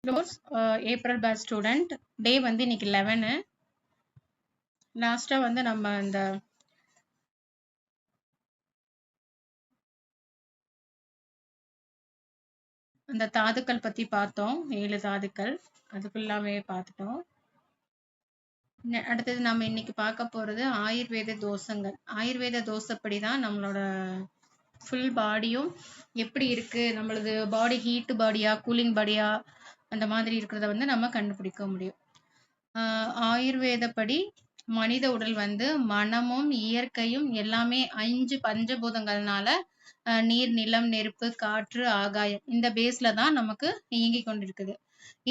April batch student. டே வந்து இன்னைக்கு 11. லாஸ்டா வந்து நம்ம அந்த தாதுக்கள் பத்தி பார்த்தோம். 7 தாதுக்கள் அது ஃபுல்லாவே பார்த்துட்டோம். அடுத்தது நம்ம இன்னைக்கு பார்க்க போறது ஆயுர்வேத தோஷங்கள். ஆயுர்வேத தோஷப்படி தான் நம்மளோட ஃபுல் பாடியும் எப்படி இருக்கு, நம்மளது பாடி ஹீட் பாடியா கூலிங் பாடியா அந்த மாதிரி இருக்கிறத வந்து நம்ம கண்டுபிடிக்க முடியும். ஆயுர்வேதப்படி மனித உடல் வந்து மனமும் இயற்கையும் எல்லாமே 5 பஞ்சபூதங்கள்னால நீர், நிலம், நெருப்பு, காற்று, ஆகாயம் இந்த பேஸ்ல தான் நமக்கு இயங்கி கொண்டிருக்குது.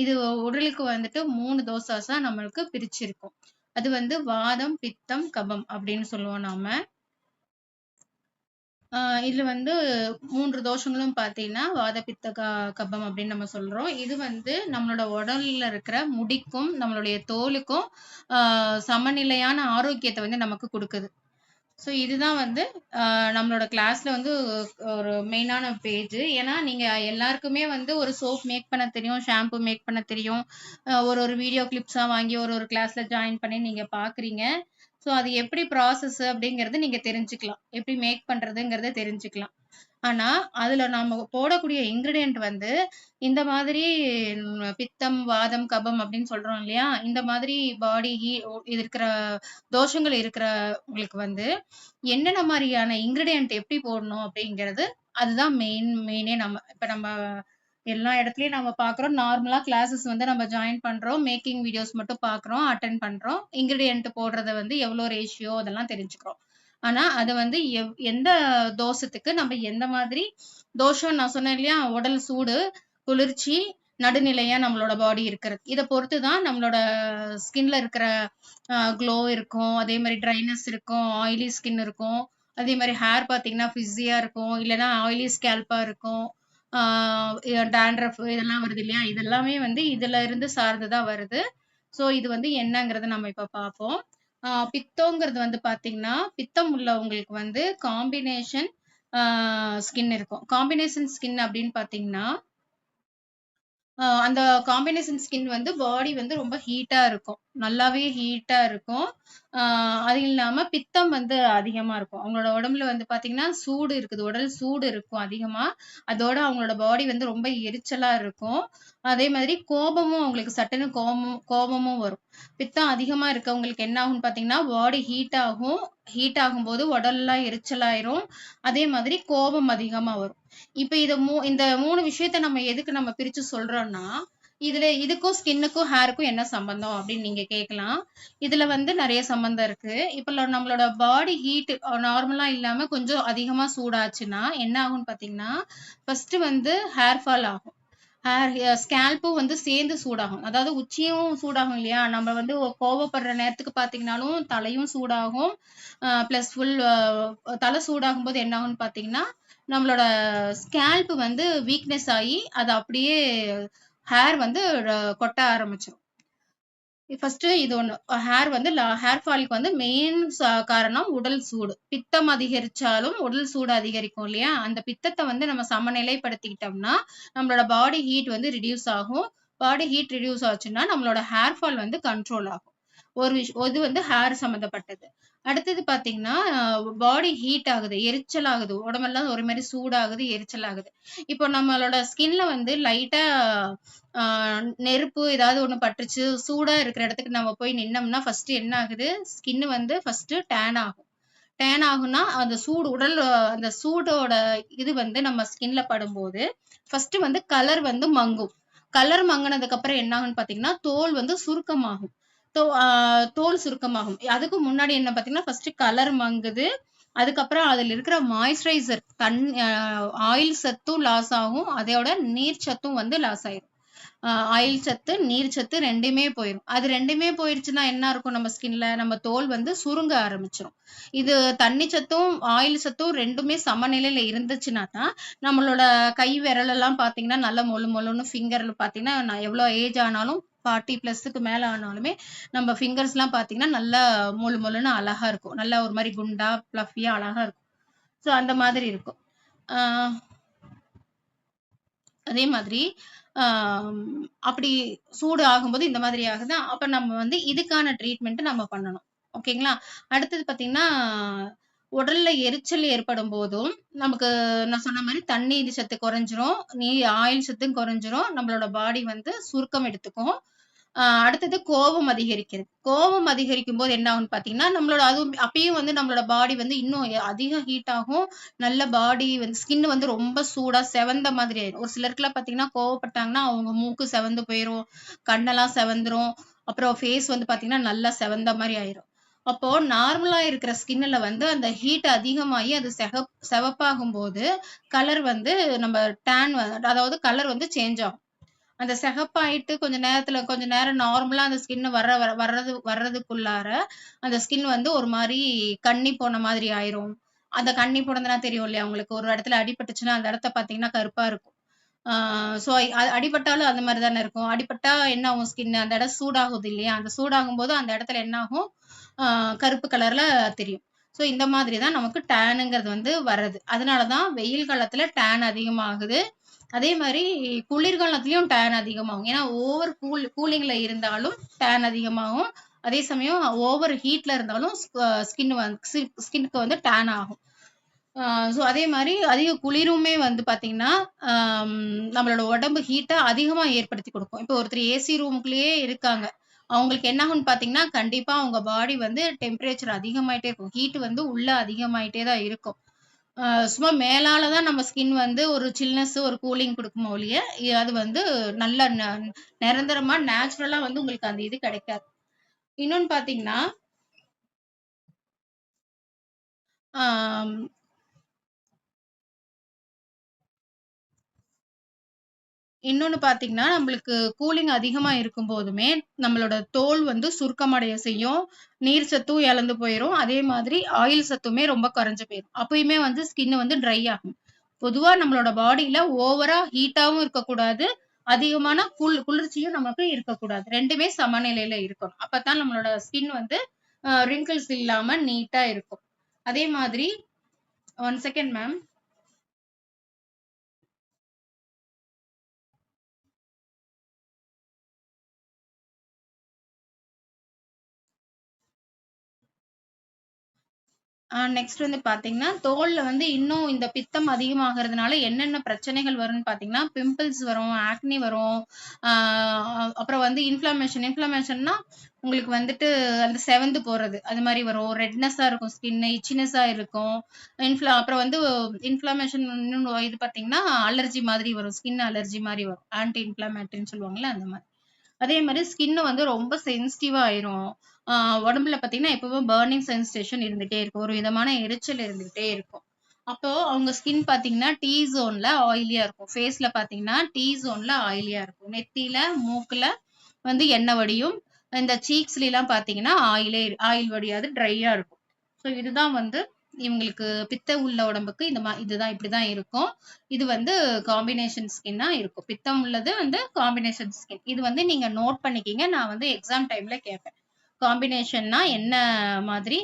இது உடலுக்கு வந்துட்டு 3 தோசாஸா நம்மளுக்கு பிரிச்சிருக்கும். அது வந்து வாதம், பித்தம், கபம் அப்படின்னு சொல்லுவோம் நாம. இதுல வந்து 3 தோஷங்களும் பார்த்தீங்கன்னா வாத, பித்த, கபம் அப்படின்னு நம்ம சொல்றோம். இது வந்து நம்மளோட உடல்ல இருக்கிற முடிக்கும் நம்மளுடைய தோலுக்கும் சமநிலையான ஆரோக்கியத்தை வந்து நமக்கு கொடுக்குது. ஸோ இதுதான் வந்து நம்மளோட கிளாஸ்ல வந்து ஒரு மெயினான பேஜ். ஏன்னா நீங்க எல்லாருக்குமே வந்து ஒரு சோப் மேக் பண்ண தெரியும், ஷாம்பு மேக் பண்ண தெரியும். ஒரு வீடியோ கிளிப்ஸா வாங்கி ஒரு கிளாஸ்ல ஜாயின் பண்ணி நீங்க பாக்குறீங்க. ஸோ அது எப்படி ப்ராசஸ் அப்படிங்கறது நீங்க தெரிஞ்சுக்கலாம், எப்படி மேக் பண்றதுங்கிறத தெரிஞ்சுக்கலாம். ஆனா அதுல நாம போடக்கூடிய இன்கிரிடியன்ட் வந்து இந்த மாதிரி பித்தம், வாதம், கபம் அப்படின்னு சொல்றோம் இல்லையா, இந்த மாதிரி பாடி இது இருக்கிற தோஷங்கள் இருக்கிறவங்களுக்கு வந்து என்னென்ன மாதிரியான இன்கிரிடியன்ட் எப்படி போடணும் அப்படிங்கிறது அதுதான் மெயினே. நம்ம எல்லா இடத்துலயும் நம்ம பாக்குறோம். நார்மலா கிளாஸஸ் வந்து நம்ம ஜாயின் பண்றோம், மேக்கிங் வீடியோஸ் மட்டும் பாக்குறோம், அட்டென்ட் பண்றோம், இன்கிரிடியன்ட் போடுறத வந்து எவ்வளவு ரேஷியோ அதெல்லாம் தெரிஞ்சுக்கிறோம். ஆனா அது வந்து எந்த தோஷத்துக்கு நம்ம எந்த மாதிரி தோஷம், நான் சொன்னேன் இல்லையா, உடல் சூடு, குளிர்ச்சி, நடுநிலையா நம்மளோட பாடி இருக்கிறது, இதை பொறுத்துதான் நம்மளோட ஸ்கின்ல இருக்கிற க்ளோ இருக்கும், அதே மாதிரி ட்ரைனஸ் இருக்கும், ஆயிலி ஸ்கின் இருக்கும், அதே மாதிரி ஹேர் பாத்தீங்கன்னா ஃபிஸியா இருக்கும், இல்லைன்னா ஆயிலி ஸ்கேல்பா இருக்கும், டேண்ட்ரஃப் இதெல்லாம் வருது இல்லையா, இதெல்லாமே வந்து இதுல இருந்து சார்ந்துதான் வருது. சோ இது வந்து என்னங்கறத நம்ம இப்ப பார்ப்போம். பித்தோங்கிறது வந்து பாத்தீங்கன்னா பித்தம் உள்ளவங்களுக்கு வந்து காம்பினேஷன் ஸ்கின் இருக்கும். காம்பினேஷன் ஸ்கின் அப்படின்னு பாத்தீங்கன்னா அந்த காம்பினேஷன் ஸ்கின் வந்து பாடி வந்து ரொம்ப ஹீட்டா இருக்கும், நல்லாவே ஹீட்டா இருக்கும். அது இல்லாம பித்தம் வந்து அதிகமா இருக்கும். அவங்களோட உடம்புல வந்து பாத்தீங்கன்னா சூடு இருக்குது, உடல் சூடு இருக்கும் அதிகமா. அதோட அவங்களோட பாடி வந்து ரொம்ப எரிச்சலா இருக்கும். அதே மாதிரி கோபமும் அவங்களுக்கு சட்டுன்னு கோபமும் வரும். பித்தம் அதிகமா இருக்கவங்களுக்கு என்ன ஆகும்னு பாத்தீங்கன்னா பாடி ஹீட் ஆகும். ஹீட் ஆகும்போது உடல்லாம் எரிச்சலாயிரும். அதே மாதிரி கோபம் அதிகமா வரும். இப்ப இந்த 3 விஷயத்த நம்ம எதுக்கு நம்ம பிரிச்சு சொல்றோம்னா, இதுக்கும் ஸ்கின்னுக்கும் ஹேருக்கும் என்ன சம்பந்தம் அப்படின்னு நீங்க கேட்கலாம். இதுல வந்து நிறைய சம்பந்தம் இருக்கு. இப்ப நம்மளோட பாடி ஹீட் நார்மலா இல்லாம கொஞ்சம் அதிகமா சூடாச்சுன்னா என்ன ஆகும்னு பாத்தீங்கன்னா, ஃபர்ஸ்ட் வந்து ஹேர் ஃபால் ஆகும். ஸ்கேல்ப்பும் வந்து சேர்ந்து சூடாகும். அதாவது உச்சியும் சூடாகும் இல்லையா, நம்ம வந்து கோவப்படுற நேரத்துக்கு பாத்தீங்கன்னாலும் தலையும் சூடாகும். பிளஸ் ஃபுல் தலை சூடாகும் போது என்ன ஆகும்னு பாத்தீங்கன்னா நம்மளோட ஸ்கேல்ப் வந்து வீக்னஸ் ஆகி அது அப்படியே ஹேர் வந்து கொட்ட ஆரம்பிச்சிடும். ஃபர்ஸ்ட் இது ஒண்ணு. ஹேர் வந்து ஹேர் ஃபாலுக்கு வந்து மெயின் காரணம் உடல் சூடு. பித்தம் அதிகரிச்சாலும் உடல் சூடு அதிகரிக்கும் இல்லையா, அந்த பித்தத்தை வந்து நம்ம சமநிலைப்படுத்திக்கிட்டோம்னா நம்மளோட பாடி ஹீட் வந்து ரிடியூஸ் ஆகும். பாடி ஹீட் ரிடியூஸ் ஆச்சுன்னா நம்மளோட ஹேர் ஃபால் வந்து கண்ட்ரோல் ஆகும். இது வந்து ஹேர் சம்பந்தப்பட்டது. அடுத்தது பாத்தீங்கன்னா பாடி ஹீட் ஆகுது, எரிச்சல் ஆகுது, உடம்பெல்லாம் ஒரு மாதிரி சூடாகுது, எரிச்சல் ஆகுது. இப்போ நம்மளோட ஸ்கின்ல வந்து லைட்டா நெருப்பு ஏதாவது ஒண்ணு பட்டுருச்சு, சூடா இருக்கிற இடத்துக்கு நம்ம போய் நின்னோம்னா ஃபர்ஸ்ட் என்ன ஆகுது, ஸ்கின் வந்து ஃபர்ஸ்ட் டேன் ஆகும். டேன் ஆகும்னா அந்த சூடு அந்த சூடோட இது வந்து நம்ம ஸ்கின்ல படும்போது ஃபர்ஸ்ட் வந்து கலர் வந்து மங்கும். கலர் மங்கினதுக்கு அப்புறம் என்ன ஆகும்னு பாத்தீங்கன்னா தோல் வந்து சுருக்கமாகும். தோல் சுருக்கமாகும். அதுக்கு முன்னாடி என்ன பாத்தீங்கன்னா ஃபர்ஸ்ட் கலர் மங்குது. அதுக்கப்புறம் அதுல இருக்கிற மாய்ஸ்சரைசர் ஆயில் சத்தும் லாஸ் ஆகும், அதோட நீர் சத்தும் வந்து லாஸ் ஆயிரும். ஆயில் சத்து, நீர் சத்து ரெண்டுமே போயிடும். அது ரெண்டுமே போயிடுச்சுன்னா என்ன இருக்கும், நம்ம ஸ்கின்ல நம்ம தோல் வந்து சுருங்க ஆரம்பிச்சிடும். இது தண்ணி சத்தும் ஆயில் சத்தும் ரெண்டுமே சமநிலையில இருந்துச்சுன்னா தான் நம்மளோட கை விரல் எல்லாம் பாத்தீங்கன்னா நல்ல மொழு மொழுன்னு, ஃபிங்கர்ல பாத்தீங்கன்னா எவ்வளவு ஏஜ் ஆனாலும் 40+ மேல ஆனாலுமே நம்ம ஃபிங்கர்ஸ் எல்லாம் பாத்தீங்கன்னா நல்லா மொழு மொழுன்னு அழகா இருக்கும், நல்லா ஒரு மாதிரி குண்டா பிளஃபியா அழகா இருக்கும். சோ அந்த மாதிரி இருக்கும். அதே மாதிரி அப்படி சூடு ஆகும்போது இந்த மாதிரி ஆகுது. அப்ப நம்ம வந்து இதுக்கான ட்ரீட்மெண்ட் நம்ம பண்ணணும். ஓகேங்களா? அடுத்தது பார்த்தீங்கன்னா, உடல்ல எரிச்சல் ஏற்படும் போதும், நமக்கு நான் சொன்ன மாரி தண்ணீர் சத்து குறைஞ்சிரும். ஆயில் சத்தும் குறைஞ்சிரும். நம்மளோட பாடி வந்து சுருக்கம் எடுத்துக்கும். அடுத்தது கோபம் அதிகரிக்கிறது. கோபம் அதிகரிக்கும்போது என்ன ஆகும்னு பார்த்தீங்கன்னா, நம்மளோட அதுவும் அப்பயும் வந்து நம்மளோட பாடி வந்து இன்னும் அதிக ஹீட் ஆகும். நல்ல பாடி வந்து ஸ்கின் வந்து ரொம்ப சூடா செவந்த மாதிரி ஆயிரும். ஒரு சிலருக்குலாம் பார்த்தீங்கன்னா, கோவப்பட்டாங்கன்னா, அவங்க மூக்கு செவந்து போயிரும். கண்ணெல்லாம் செவந்துரும். அப்புறம் ஃபேஸ் வந்து பார்த்தீங்கன்னா, நல்லா செவந்த மாரி ஆயிரும். அப்போ நார்மலா இருக்கிற ஸ்கின்ல வந்து அந்த ஹீட் அதிகமாகி அது சிவப்பாகும்போது, கலர் வந்து நம்ம டேன் அதாவது கலர் வந்து சேஞ்ச் ஆகும். அந்த சிகப்பாயிட்டு கொஞ்ச நேரம் நார்மலா அந்த ஸ்கின் வர்றதுக்குள்ளார அந்த ஸ்கின் வந்து ஒரு மாரி கண்ணி போன மாதிரி ஆயிரும். அந்த கண்ணி போனதுனா தெரியும் இல்லையா உங்களுக்கு? ஒரு இடத்துல அடிபட்டுச்சுன்னா, அந்த இடத்த பார்த்தீங்கன்னா கருப்பா இருக்கும். ஆ சோ அடிபட்டாலும் அந்த மாரி தானே இருக்கும். அடிபட்டா என்ன ஆகும் ஸ்கின் அந்த இடம் சூடாகுது இல்லையா? அந்த சூடாகும்போது அந்த இடத்துல என்ன ஆகும்? ஆ கருப்பு கலர்ல தெரியும். சோ இந்த மாதிரி தான் நமக்கு டேனுங்கிறது வந்து வர்றது. அதனால தான் வெயில் காலத்துல டேன் அதிகமாகுது. அதே மாரி குளிர்காலத்திலயும் டேன் அதிகமாகும். ஏன்னா ஓவர் கூலிங்ல இருந்தாலும் டேன் அதிகமாகும். அதே சமயம் ஓவர் ஹீட்ல இருந்தாலும் ஸ்கின்னுக்கு வந்து டேன் ஆகும். ஸோ அதே மாரி அதிக குளிருமே வந்து பார்த்தீங்கன்னா, நம்மளோட உடம்பு ஹீட்ட அதிகமா ஏற்படுத்தி குடுக்கும். இப்போ ஒருத்தர் ஏசி ரூமுக்குள்ளேயே இருக்காங்க. அவங்களுக்கு என்ன ஆகும்னு பார்த்தீங்கன்னா, கண்டிப்பா அவங்க பாடி வந்து டெம்பரேச்சர் அதிகமாயிட்டே இருக்கும். ஹீட் வந்து உள்ள அதிகமாயிட்டே தான் இருக்கும். சும்மா மேலால தான் நம்ம ஸ்கின் வந்து ஒரு சில்னஸ், ஒரு கூலிங் குடுக்குமே ஒழிய, அது வந்து நல்ல நிரந்தரமா நேச்சுரலா வந்து உங்களுக்கு அந்த இது கிடைக்காது. இன்னொன்னு பார்த்தீங்கன்னா, ஆம் இன்னொன்னு பார்த்தீங்கன்னா, நம்மளுக்கு கூலிங் அதிகமா இருக்கும்போதுமே, நம்மளோட தோல் வந்து சுருக்கமடைய செய்யும். நீர் சத்தும் இழந்து போயிரும். அதே மாதிரி ஆயில் சத்துமே ரொம்ப குறைஞ்சு போயிரும். அப்பயுமே வந்து ஸ்கின் வந்து ட்ரை ஆகும். பொதுவா நம்மளோட பாடியில ஓவரா ஹீட்டாவும் இருக்கக்கூடாது. அதிகமான குளிர்ச்சியும் நமக்கு இருக்கக்கூடாது. 2மே சமநிலையில இருக்கணும். அப்பதான் நம்மளோட ஸ்கின் வந்து ரிங்கிள்ஸ் இல்லாம நீட்டா இருக்கும். அதே மாதிரி 1 செகண்ட் மேம். நெக்ஸ்ட் வந்து பார்த்தீங்கன்னா, தோல்ல வந்து இன்னும் இந்த பித்தம் அதிகமாகறதுனால என்னென்ன பிரச்சனைகள் வரும்னு பார்த்தீங்கன்னா, பிம்பிள்ஸ் வரும், ஆக்னி வரும். ஆ அப்புறம் வந்து இன்ஃப்ளமேஷன்னா உங்களுக்கு வந்துட்டு அந்த செவந்து போறது. அது மாரி வரும். ரெட்னஸா இருக்கும் ஸ்கின், இச்சினஸா இருக்கும். அப்புறம் வந்து இன்ஃப்ளமேஷன் இன்னொன்னு இது பார்த்தீங்கன்னா, அலர்ஜி மாதிரி வரும். ஸ்கின் அலர்ஜி மாரி வரும். ஆன்டி இன்ஃப்ளமேட்டரின்னு சொல்லுவாங்கல்ல, அந்த மாரி. அதே மாரி ஸ்கின் வந்து ரொம்ப சென்சிட்டிவா ஆயிரும். ஆ உடம்புல பார்த்தீங்கன்னா, எப்பவும் பர்னிங் சென்சேஷன் இருந்துட்டே இருக்கும். ஒரு விதமான எரிச்சல் இருந்துகிட்டே இருக்கும். அப்போ அவங்க ஸ்கின் பார்த்தீங்கன்னா, டீ ஜோன்ல ஆயிலியா இருக்கும். ஃபேஸ்ல பார்த்தீங்கன்னா, டீ ஜோன்ல ஆயிலியா இருக்கும். நெத்தியில, மூக்குல வந்து எண்ணெய் வடியும். இந்த சீக்ஸ்லலாம் பார்த்தீங்கன்னா, ஆயில் வடியாது ட்ரையா இருக்கும். ஸோ இதுதான் வந்து இவங்களுக்கு பித்தம் உள்ள உடம்புக்கு இதுதான் இப்படிதான் இருக்கும். இது வந்து காம்பினேஷன் ஸ்கின்னா இருக்கும். பித்தம் உள்ளது வந்து காம்பினேஷன் ஸ்கின். இது வந்து நீங்க நோட் பண்ணிக்கிங்க. நான் வந்து எக்ஸாம் டைம்ல கேட்பேன். காம்பினேஷன்னா என்ன மாதிரி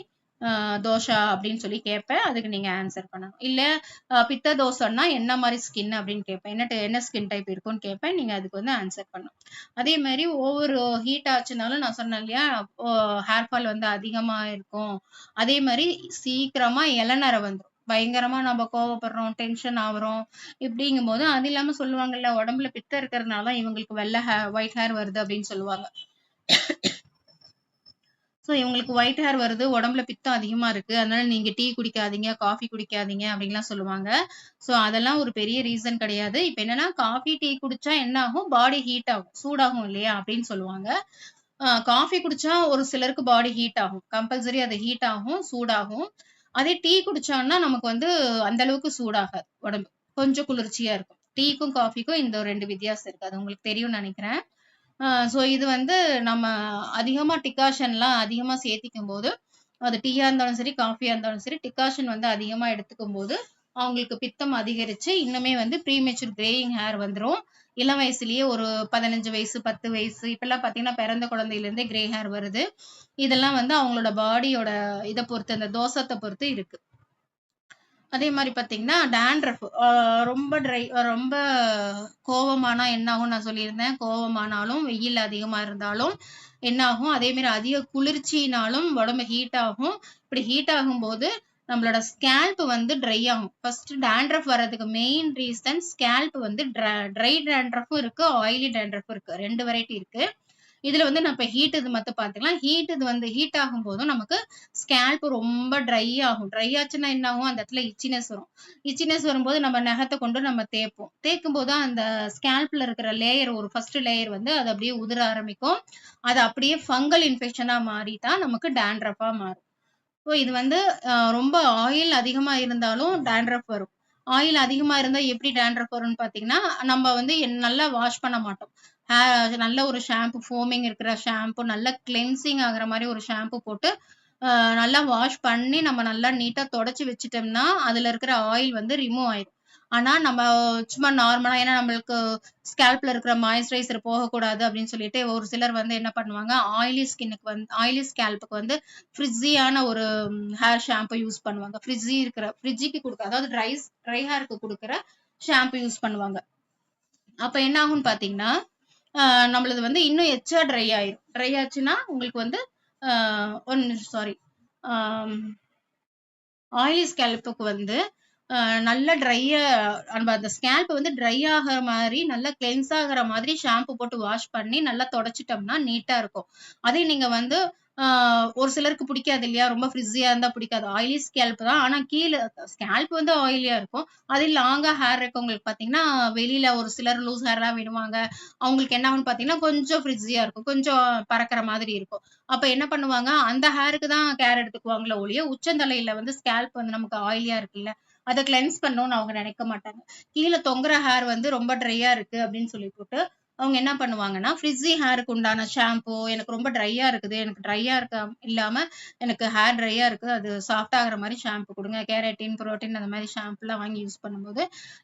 தோஷா அப்படின்னு சொல்லி கேட்பேன். அதுக்கு நீங்க ஆன்சர் பண்ணணும். இல்ல பித்த தோஷம்னா என்ன மாரி ஸ்கின் அப்படின்னு கேட்பேன். என்ன ஸ்கின் டைப் இருக்குன்னு கேட்பேன். நீங்க அதுக்கு வந்து ஆன்சர் பண்ணணும். அதே மாரி ஓவர் ஹீட் ஆச்சுனாலும் நான் சொன்னேன் இல்லையா? ஹேர் ஃபால் வந்து அதிகமா இருக்கும். அதே மாரி சீக்கிரமா இளநரை வந்துரும். பயங்கரமா நம்ம கோவப்படுறோம், டென்ஷன் ஆகுறோம். இப்படிங்கும்போது அது இல்லாம சொல்லுவாங்கல்ல, உடம்புல பித்தம் இருக்கிறதுனால தான் இவங்களுக்கு ஒயிட் ஹேர் வருது அப்படின்னு சொல்லுவாங்க. ஸோ இவங்களுக்கு ஒயிட் ஹேர் வருது, உடம்புல பித்தம் அதிகமா இருக்கு. அதனால நீங்க டீ குடிக்காதீங்க, காஃபி குடிக்காதீங்க அப்படின்லாம் சொல்லுவாங்க. ஸோ அதெல்லாம் ஒரு பெரிய ரீசன் கிடையாது. இப்ப என்னன்னா காஃபி, டீ குடிச்சா என்ன ஆகும்? பாடி ஹீட் ஆகும். சூடாகும் இல்லையா? அப்படின்னு சொல்லுவாங்க. காஃபி குடிச்சா ஒரு சிலருக்கு பாடி ஹீட் ஆகும். கம்பல்சரி அது ஹீட் ஆகும், சூடாகும். அதே டீ குடிச்சோம்னா நமக்கு வந்து அந்த அளவுக்கு சூடாகாது உடம்பு. கொஞ்சம் குளிர்ச்சியா இருக்கும். டீக்கும், காஃபிக்கும் இந்த 2 வித்தியாசம் இருக்கு. அது உங்களுக்கு தெரியும்னு நினைக்கிறேன். ஸோ இது வந்து நம்ம அதிகமா டிகாஷன்லாம் அதிகமா சேர்த்திக்கும்போது, அது டீயா இருந்தாலும் சரி, காஃபியா இருந்தாலும் சரி, டிகாஷன் வந்து அதிகமா எடுத்துக்கும்போது, அவங்களுக்கு பித்தம் அதிகரிச்சு, இன்னுமே வந்து ப்ரீமெச்சூர் கிரேயிங் ஹேர் வந்துரும். இளம் வயசுலயே ஒரு 15 வயசு, 10 வயசு இப்பல்லாம் பார்த்தீங்கன்னா, பிறந்த குழந்தையிலேருந்தே கிரே ஹேர் வருது. இதெல்லாம் வந்து அவங்களோட பாடியோட இத பொறுத்து, அந்த தோஷத்த பொறுத்து இருக்கு. அதே மாதிரி பாத்தீங்கன்னா டேண்ட்ரஃப் ரொம்ப ரொம்ப கோவமானா என்ன ஆகும் நான் சொல்லியிருந்தேன். கோவமானாலும் வெயில் அதிகமா இருந்தாலும் என்ன ஆகும், அதே மாதிரி அதிக குளிர்ச்சினாலும் உடம்பு ஹீட் ஆகும். இப்படி ஹீட் ஆகும்போது நம்மளோட ஸ்கேல்ப் வந்து ட்ரை ஆகும். ஃபர்ஸ்ட் டேண்ட்ரஃப் வர்றதுக்கு மெயின் ரீசன் ஸ்கேல்ப் வந்து ட்ரை டேண்ட்ரஃபும் இருக்கு, ஆயிலி டேண்ட்ரஃபும் இருக்கு. 2 வெரைட்டி இருக்கு. இதுல வந்து நான் இப்ப ஹீட் இது மட்டும் பாத்துக்கலாம். இது வந்து ஹீட் ஆகும் போதும் நமக்கு ஸ்கேல்ப் ரொம்ப ட்ரை ஆகும். ட்ரை ஆச்சுன்னா என்ன ஆகும், அந்த இடத்துல இச்சினஸ் வரும். இச்சினஸ் வரும்போது நம்ம நகத்தை கொண்டு நம்ம தேய்ப்போம். தேய்க்கும் போது அந்த ஸ்கேல்ப்ல இருக்கிற லேயர், ஒரு ஃபர்ஸ்ட் லேயர் வந்து அது அப்படியே உதிர ஆரம்பிக்கும். அது அப்படியே ஃபங்கல் இன்ஃபெக்ஷனா மாறிதான் நமக்கு டேண்ட்ரஃபா மாறும். ஸோ இது வந்து ரொம்ப ஆயில் அதிகமா இருந்தாலும் டேண்ட்ரஃப் வரும். ஆயில் அதிகமா இருந்தா எப்படி டேண்ட்ரஃப் வரும்னு பாத்தீங்கன்னா, நம்ம வந்து நல்லா வாஷ் பண்ண மாட்டோம். நல்ல ஒரு ஷாம்பு, ஃபோமிங் இருக்கிற ஷாம்பு, நல்லா கிளென்சிங் ஆகுற மாதிரி ஒரு ஷாம்பு போட்டு நல்லா வாஷ் பண்ணி நம்ம நல்லா நீட்டா தொடச்சு வச்சுட்டோம்னா அதுல இருக்கிற ஆயில் வந்து ரிமூவ் ஆயிடும். ஆனா நம்ம சும்மா நார்மலா, ஏன்னா நம்மளுக்கு ஸ்கேல்ப்ல இருக்கிற மாய்ஸ்சரைசர் போகக்கூடாது அப்படின்னு சொல்லிட்டு ஒரு சிலர் வந்து என்ன பண்ணுவாங்க, ஆயிலி ஸ்கேல்ப்புக்கு வந்து ஃப்ரிஸியான ஒரு ஹேர் ஷாம்பு யூஸ் பண்ணுவாங்க. ஃப்ரிட்ஜிக்கு கொடுக்க, அதாவது ட்ரை ஹேருக்கு கொடுக்குற ஷாம்பு யூஸ் பண்ணுவாங்க. அப்ப என்ன ஆகும்னு பாத்தீங்கன்னா, நம்மளது வந்து இன்னும் எச்சா ட்ரை ஆயிரும். ட்ரை ஆச்சுன்னா உங்களுக்கு வந்து ஒரு நிமிஷம், சாரி, ஆயிலி ஸ்கேல்ப்புக்கு வந்து நல்ல நம்ம அந்த ஸ்கேல்ப் வந்து ட்ரை ஆகிற மாதிரி, நல்லா கிளென்ஸ் ஆகிற மாதிரி ஷாம்பு போட்டு வாஷ் பண்ணி நல்லா தொடச்சிட்டோம்னா நீட்டா இருக்கும். அதே நீங்க வந்து ஒரு சிலருக்கு பிடிக்காது இல்லையா, ரொம்ப ஃப்ரிஸியா இருந்தா பிடிக்காது. ஆயிலி ஸ்கேல்ப் தான், ஆனா கீழே ஸ்கேல்ப் வந்து ஆயிலியா இருக்கும். அதே லாங்கா ஹேர் இருக்கவங்களுக்கு பாத்தீங்கன்னா, வெளியில ஒரு சிலர் லூஸ் ஹேர் எல்லாம் விடுவாங்க. அவங்களுக்கு என்ன ஆகும்னு பாத்தீங்கன்னா, கொஞ்சம் ஃப்ரிஸியா இருக்கும், கொஞ்சம் பறக்கிற மாதிரி இருக்கும். அப்ப என்ன பண்ணுவாங்க, அந்த ஹேருக்கு தான் கேர் எடுத்துக்குவாங்களோ ஒழிய, உச்சந்தலையில வந்து ஸ்கேல்ப் வந்து நமக்கு ஆயிலியா இருக்குல்ல, அதை கிளென்ஸ் பண்ணணும்னு அவங்க நினைக்க மாட்டாங்க. கீழே தொங்குற ஹேர் வந்து ரொம்ப ட்ரையா இருக்கு அப்படின்னு சொல்லி போட்டு அவங்க என்ன பண்ணுவாங்கன்னா, ஃப்ரிஸி ஹேருக்கு உண்டான ஷாம்பு, எனக்கு ரொம்ப ட்ரையா இருக்குது, எனக்கு ட்ரையா இருக்க இல்லாம எனக்கு ஹேர் ட்ரையா இருக்கு, அது சாஃப்ட் ஆகுற மாதிரி ஷாம்பு கொடுங்க, கேரட்டின், புரோட்டீன் அந்த மாதிரி ஷாம்பு எல்லாம் வாங்கி யூஸ் பண்ணும்போது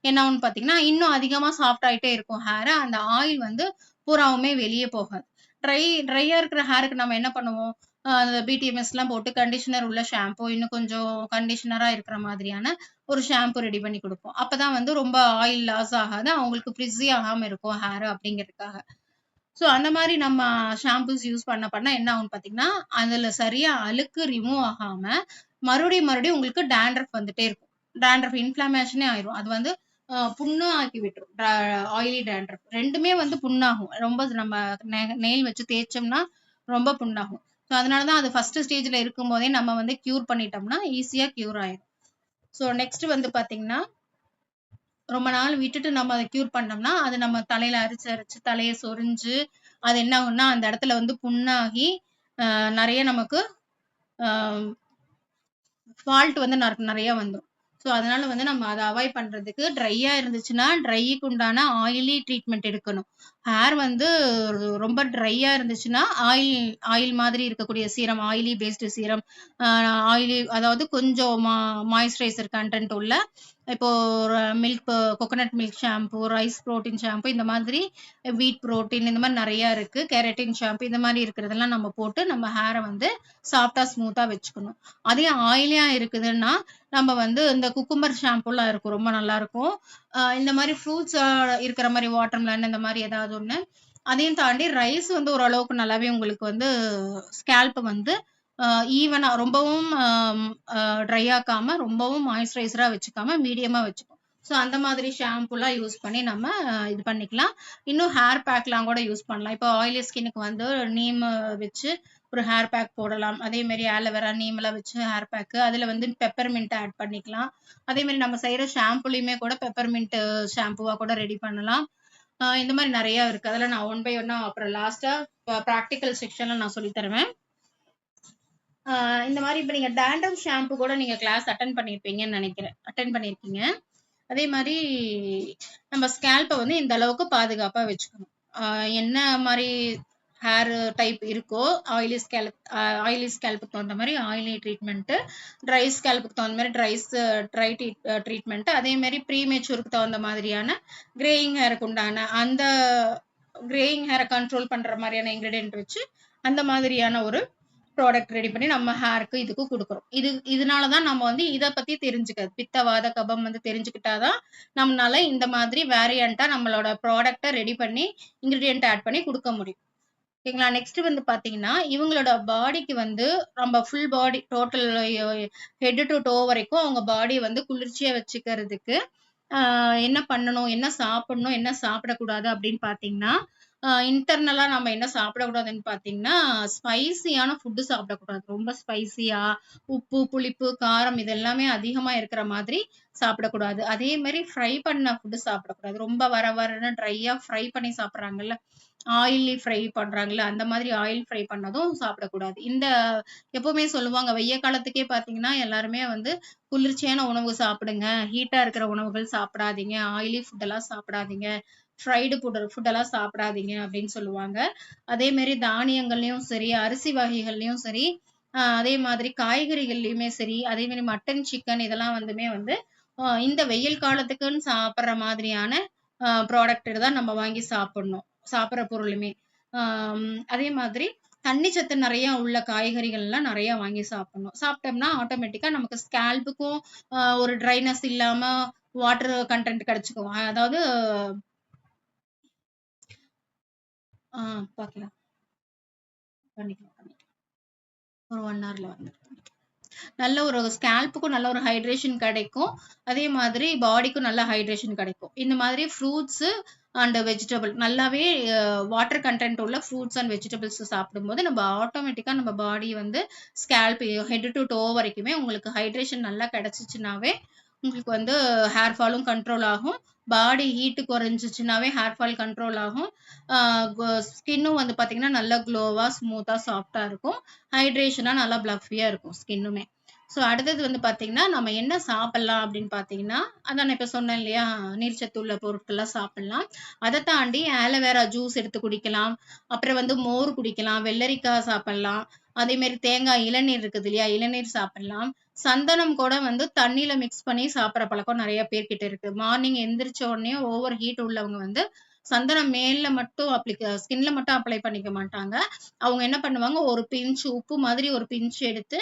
என்ன ஆகும்னு பாத்தீங்கன்னா, இன்னும் அதிகமா சாஃப்ட் ஆயிட்டே இருக்கும் ஹேர். அந்த ஆயில் வந்து பூராவுமே வெளியே போகாது. ட்ரையா இருக்கிற ஹேருக்கு நம்ம என்ன பண்ணுவோம், அந்த பிடிஎம்எஸ் எல்லாம் போட்டு கண்டிஷனர் உள்ள ஷாம்பு, இன்னும் கொஞ்சம் கண்டிஷனரா இருக்கிற மாதிரியான ஒரு ஷாம்பு ரெடி பண்ணி கொடுப்போம். அப்பதான் வந்து ரொம்ப ஆயில் லாஸ் ஆகாது, அவங்களுக்கு ஃப்ரிஸி ஆகாம இருக்கும் ஹேர் அப்படிங்கிறதுக்காக. சோ அந்த மாதிரி நம்ம ஷாம்பூஸ் யூஸ் பண்ண என்ன ஆகும்னு பாத்தீங்கன்னா, அதுல சரியா அழுக்கு ரிமூவ் ஆகாம மறுபடியும் உங்களுக்கு டேண்ட்ரஃப் வந்துட்டே இருக்கும். டேண்ட்ரஃப் இன்ஃப்ளமேஷனே ஆயிரும். அது வந்து புண்ணா ஆக்கி விட்டுரும். ஆயிலி டேண்ட்ரஃப் ரெண்டுமே வந்து புண்ணாகும். ரொம்ப நம்ம நெயில் வச்சு தேய்ச்சோம்னா ரொம்ப புண்ணாகும். ஸோ அதனாலதான் அது ஃபர்ஸ்ட் ஸ்டேஜ்ல இருக்கும் போதே நம்ம வந்து கியூர் பண்ணிட்டோம்னா ஈஸியா கியூர் ஆயிடும். ஸோ நெக்ஸ்ட் வந்து பாத்தீங்கன்னா, ரொம்ப நாள் விட்டுட்டு நம்ம அதை கியூர் பண்ணோம்னா அது நம்ம தலையில அரிச்சு தலையை சொரிஞ்சு அது என்ன ஆகும்னா அந்த இடத்துல வந்து புண்ணாகி நிறைய நமக்கு ஃபால்ட் வந்து நிறைய வந்துடும். ஸோ அதனால வந்து நம்ம அதை அவாய்ட் பண்றதுக்கு, ட்ரையா இருந்துச்சுன்னா ட்ரைக்கு உண்டான ஆயிலி ட்ரீட்மெண்ட் எடுக்கணும். ஹேர் வந்து ரொம்ப ட்ரையா இருந்துச்சுன்னா ஆயில் மாதிரி இருக்கக்கூடிய சீரம், ஆயிலி பேஸ்டு சீரம், அதாவது கொஞ்சம் மாய்ஸ்சரைசர் கண்டென்ட் உள்ள, இப்போ coconut milk shampoo, rice protein shampoo, இந்த மாதிரி வீட் புரோட்டீன், இந்த மாதிரி நிறைய இருக்கு, கெரட்டின் ஷாம்பு, இந்த மாதிரி இருக்கிறதெல்லாம் நம்ம போட்டு நம்ம ஹேரை வந்து சாஃப்டா ஸ்மூத்தா வச்சுக்கணும். அதே ஆயிலியா இருக்குதுன்னா நம்ம வந்து இந்த குக்கும்பர் ஷாம்புலாம் இருக்கும், ரொம்ப நல்லா இருக்கும். இந்த மாதிரி ஃப்ரூட்ஸ் இருக்கிற மாதிரி வாட்டர்மெலன் இந்த மாதிரி ஏதாவது ஒண்ணு. அதையும் தாண்டி ரைஸ் வந்து ஓரளவுக்கு நல்லாவே உங்களுக்கு வந்து ஸ்கேல்ப் வந்து ஈவனா, ரொம்பவும் ட்ரை ஆக்காம, ரொம்பவும் மாய்ஸ்சரைசரா வச்சுக்காம மீடியமா வச்சுக்கும். ஸோ அந்த மாதிரி ஷாம்புலாம் யூஸ் பண்ணி நம்ம இது பண்ணிக்கலாம். இன்னும் ஹேர் பேக்லாம் கூட யூஸ் பண்ணலாம். இப்போ ஆயிலி ஸ்கின்னுக்கு வந்து நீம் வச்சு ஒரு ஹேர் பேக் போடலாம். அதே மாதிரி ஆலோவேரா, நீம் எல்லாம் வச்சு ஹேர் பேக், அதுல வந்து பெப்பர்மின்ட் ஆட் பண்ணிக்கலாம். அதே மாதிரி நம்ம செய்யற ஷாம்புலயுமே கூட பெப்பர்மின்ட் ஷாம்புவா கூட ரெடி பண்ணலாம். இந்த மாதிரி நிறைய இருக்கு. அதெல்லாம் நான் ஒன் பை ஒன்னா அப்புறம் லாஸ்டா ப்ராக்டிக்கல் செக்ஷன்ல நான் சொல்லி தருவேன். இந்த மாதிரி இப்ப நீங்க டேண்ட்ரஃப் ஷாம்பு கூட நீங்க கிளாஸ் அட்டன் பண்ணிருக்கீங்க. அதே மாதிரி நம்ம ஸ்கேல்பை வந்து இந்த அளவுக்கு பாதுகாப்பா வச்சுக்கணும். என்ன மாதிரி ஹேர் டைப் இருக்கோ, ஆயிலி ஸ்கேல்புக்கு தகுந்த மாதிரி ஆயிலி ட்ரீட்மெண்ட், ட்ரை ஸ்கேல்புக்கு தகுந்த மாதிரி ட்ரை ட்ரீட்மெண்ட், அதே மாதிரி ப்ரீமெச்சூருக்கு தகுந்த மாதிரியான கிரேயிங் ஹேருக்கு உண்டான அந்த கிரேயிங் ஹேரை கண்ட்ரோல் பண்ற மாதிரியான இன்கிரிடியன்ட் வச்சு அந்த மாதிரியான ஒரு ப்ராடக்ட் ரெடி பண்ணி நம்ம ஹேருக்கு இதுக்கு குடுக்குறோம். இதனால தான் நம்ம வந்து இத பத்தி தெரிஞ்சுக்கிறது. பித்த, வாத, கபம் வந்து தெரிஞ்சுக்கிட்டா தான் நம்மனால இந்த மாதிரி வேரியன்ட்டா நம்மளோட ப்ராடக்ட்ட ரெடி பண்ணி இன்கிரீடியன்ட் ஆட் பண்ணி குடுக்க முடியும். ஓகேங்களா? நெக்ஸ்ட் வந்து பார்த்தீங்கன்னா, இவங்களோட பாடிக்கு வந்து நம்ம full body total head to toe வரைக்கும் அவங்க பாடிய வந்து குளிர்ச்சியா வச்சுக்கிறதுக்கு, ஆ என்ன பண்ணணும்? என்ன சாப்பிடணும்? என்ன சாப்பிடக்கூடாது? அப்படின்னு பார்த்தீங்கன்னா, இன்டர்னலா நம்ம என்ன சாப்பிடக்கூடாதுன்னு பார்த்தீங்கன்னா, ஸ்பைசியான ஃபுட் சாப்பிடக்கூடாது. ரொம்ப ஸ்பைசியா, உப்பு, புளிப்பு, காரம் இது எல்லாமே அதிகமா இருக்கிற மாதிரி சாப்பிடக்கூடாது. அதே மாரி ஃப்ரை பண்ண ஃபுட் சாப்பிடக்கூடாது. ரொம்ப வர வரன்னு ட்ரையா ஃப்ரை பண்ணி சாப்பிடுறாங்கல்ல, ஆயிலி ஃப்ரை பண்றாங்கல்ல, அந்த மாதிரி ஆயில் ஃப்ரை பண்ணதும் சாப்பிடக்கூடாது. எப்பவுமே சொல்லுவாங்க, வெய்ய காலத்துக்கே பார்த்தீங்கன்னா, எல்லாருமே வந்து குளிர்ச்சியான உணவு சாப்பிடுங்க. ஹீட்டா இருக்கிற உணவுகள் சாப்பிடாதீங்க. ஆயிலி ஃபுட் எல்லாம் சாப்பிடாதீங்க. ஃப்ரைடு ஃபுட் எல்லாம் சாப்பிடாதீங்க அப்படின்னு சொல்லுவாங்க. அதே மாரி தானியங்கள்லயும் சரி, அரிசி வகைகள்லயும் சரி, அதே மாதிரி காய்கறிகள்லயுமே சரி, அதே மாரி மட்டன், சிக்கன் இதெல்லாம் வந்து இந்த வெயில் காலத்துக்குன்னு சாப்பிடுற மாதிரியான ப்ராடக்ட் தான் நம்ம வாங்கி சாப்பிடணும். சாப்பிடுற பொருளுமே. அதே மாதிரி தண்ணி சத்து நெறைய உள்ள காய்கறிகள்லாம் நெறைய வாங்கி சாப்பிடணும். சாப்பிட்டோம்னா ஆட்டோமேட்டிக்கா நமக்கு ஸ்கேல்ப்புக்கும் ஒரு ட்ரைனஸ் இல்லாம வாட்டர் கன்டென்ட் கிடைச்சுக்கும். அதாவது ஆ பாக்கலாம். பண்ணிக்கலாம். ஒரு 1 ஹவர்ல வந்து. நல்ல ஒரு ஸ்கேல்ப்புக்கும் நல்ல ஒரு ஹைட்ரேஷன் கிடைக்கும். அதே மாதிரி பாடிக்கும் நல்ல ஹைட்ரேஷன் கிடைக்கும். இந்த மாதிரி ஃப்ரூட்ஸ் அண்ட் வெஜிடபிள் நல்லாவே வாட்டர் கண்டென்ட் உள்ள ஃப்ரூட்ஸ் அண்ட் வெஜிடபிள்ஸ் சாப்பிடும்போது நம்ம ஆட்டோமேட்டிக்கா நம்ம பாடி வந்து ஸ்கேல்ப் ஹெட் டு டோ வரைக்குமே உங்களுக்கு ஹைட்ரேஷன் நல்லா கிடைச்சிச்சுனாவே உங்களுக்கு வந்து ஹேர் ஃபாலும் கண்ட்ரோல் ஆகும். பாடி ஹீட் குறைஞ்சிச்சுனாவே ஹேர் ஃபால் கண்ட்ரோல் ஆகும். ஸ்கின்னும் வந்து பாத்தீங்கன்னா நல்லா க்ளோவா, ஸ்மூத்தா, சாஃப்ட்டா இருக்கும். ஹைட்ரேஷனா நல்லா ப்ளஃபியா இருக்கும் ஸ்கின்னுமே. ஸோ அடுத்தது வந்து பார்த்தீங்கன்னா, நம்ம என்ன சாப்பிடலாம் அப்படின்னு பார்த்தீங்கன்னா, அதான் நான் இப்ப சொன்னேன் இல்லையா? நீர்ச்சத்து உள்ள பொருட்கள்லாம் சாப்பிடலாம். அத தாண்டி ஆலோவேரா ஜூஸ் எடுத்து குடிக்கலாம். அப்புறம் வந்து மோர் குடிக்கலாம். வெள்ளரிக்காய் சாப்பிடலாம். அதே மாரி தேங்காய் இளநீர் இருக்குது இல்லையா? இளநீர் சாப்பிடலாம். சந்தனம் கூட வந்து தண்ணீல மிக்ஸ் பண்ணி சாப்பிடுற பழக்கம் நெறைய பேர்கிட்ட இருக்கு. மார்னிங் எந்திரிச்ச உடனே ஓவர் ஹீட் உள்ளவங்க வந்து சந்தனம் மேல்ல மட்டும் ஸ்கின்ல மட்டும் அப்ளை பண்ணிக்க மாட்டாங்க. அவங்க என்ன பண்ணுவாங்க, ஒரு பிஞ்ச் உப்பு மாதிரி ஒரு பிஞ்ச் எடுத்து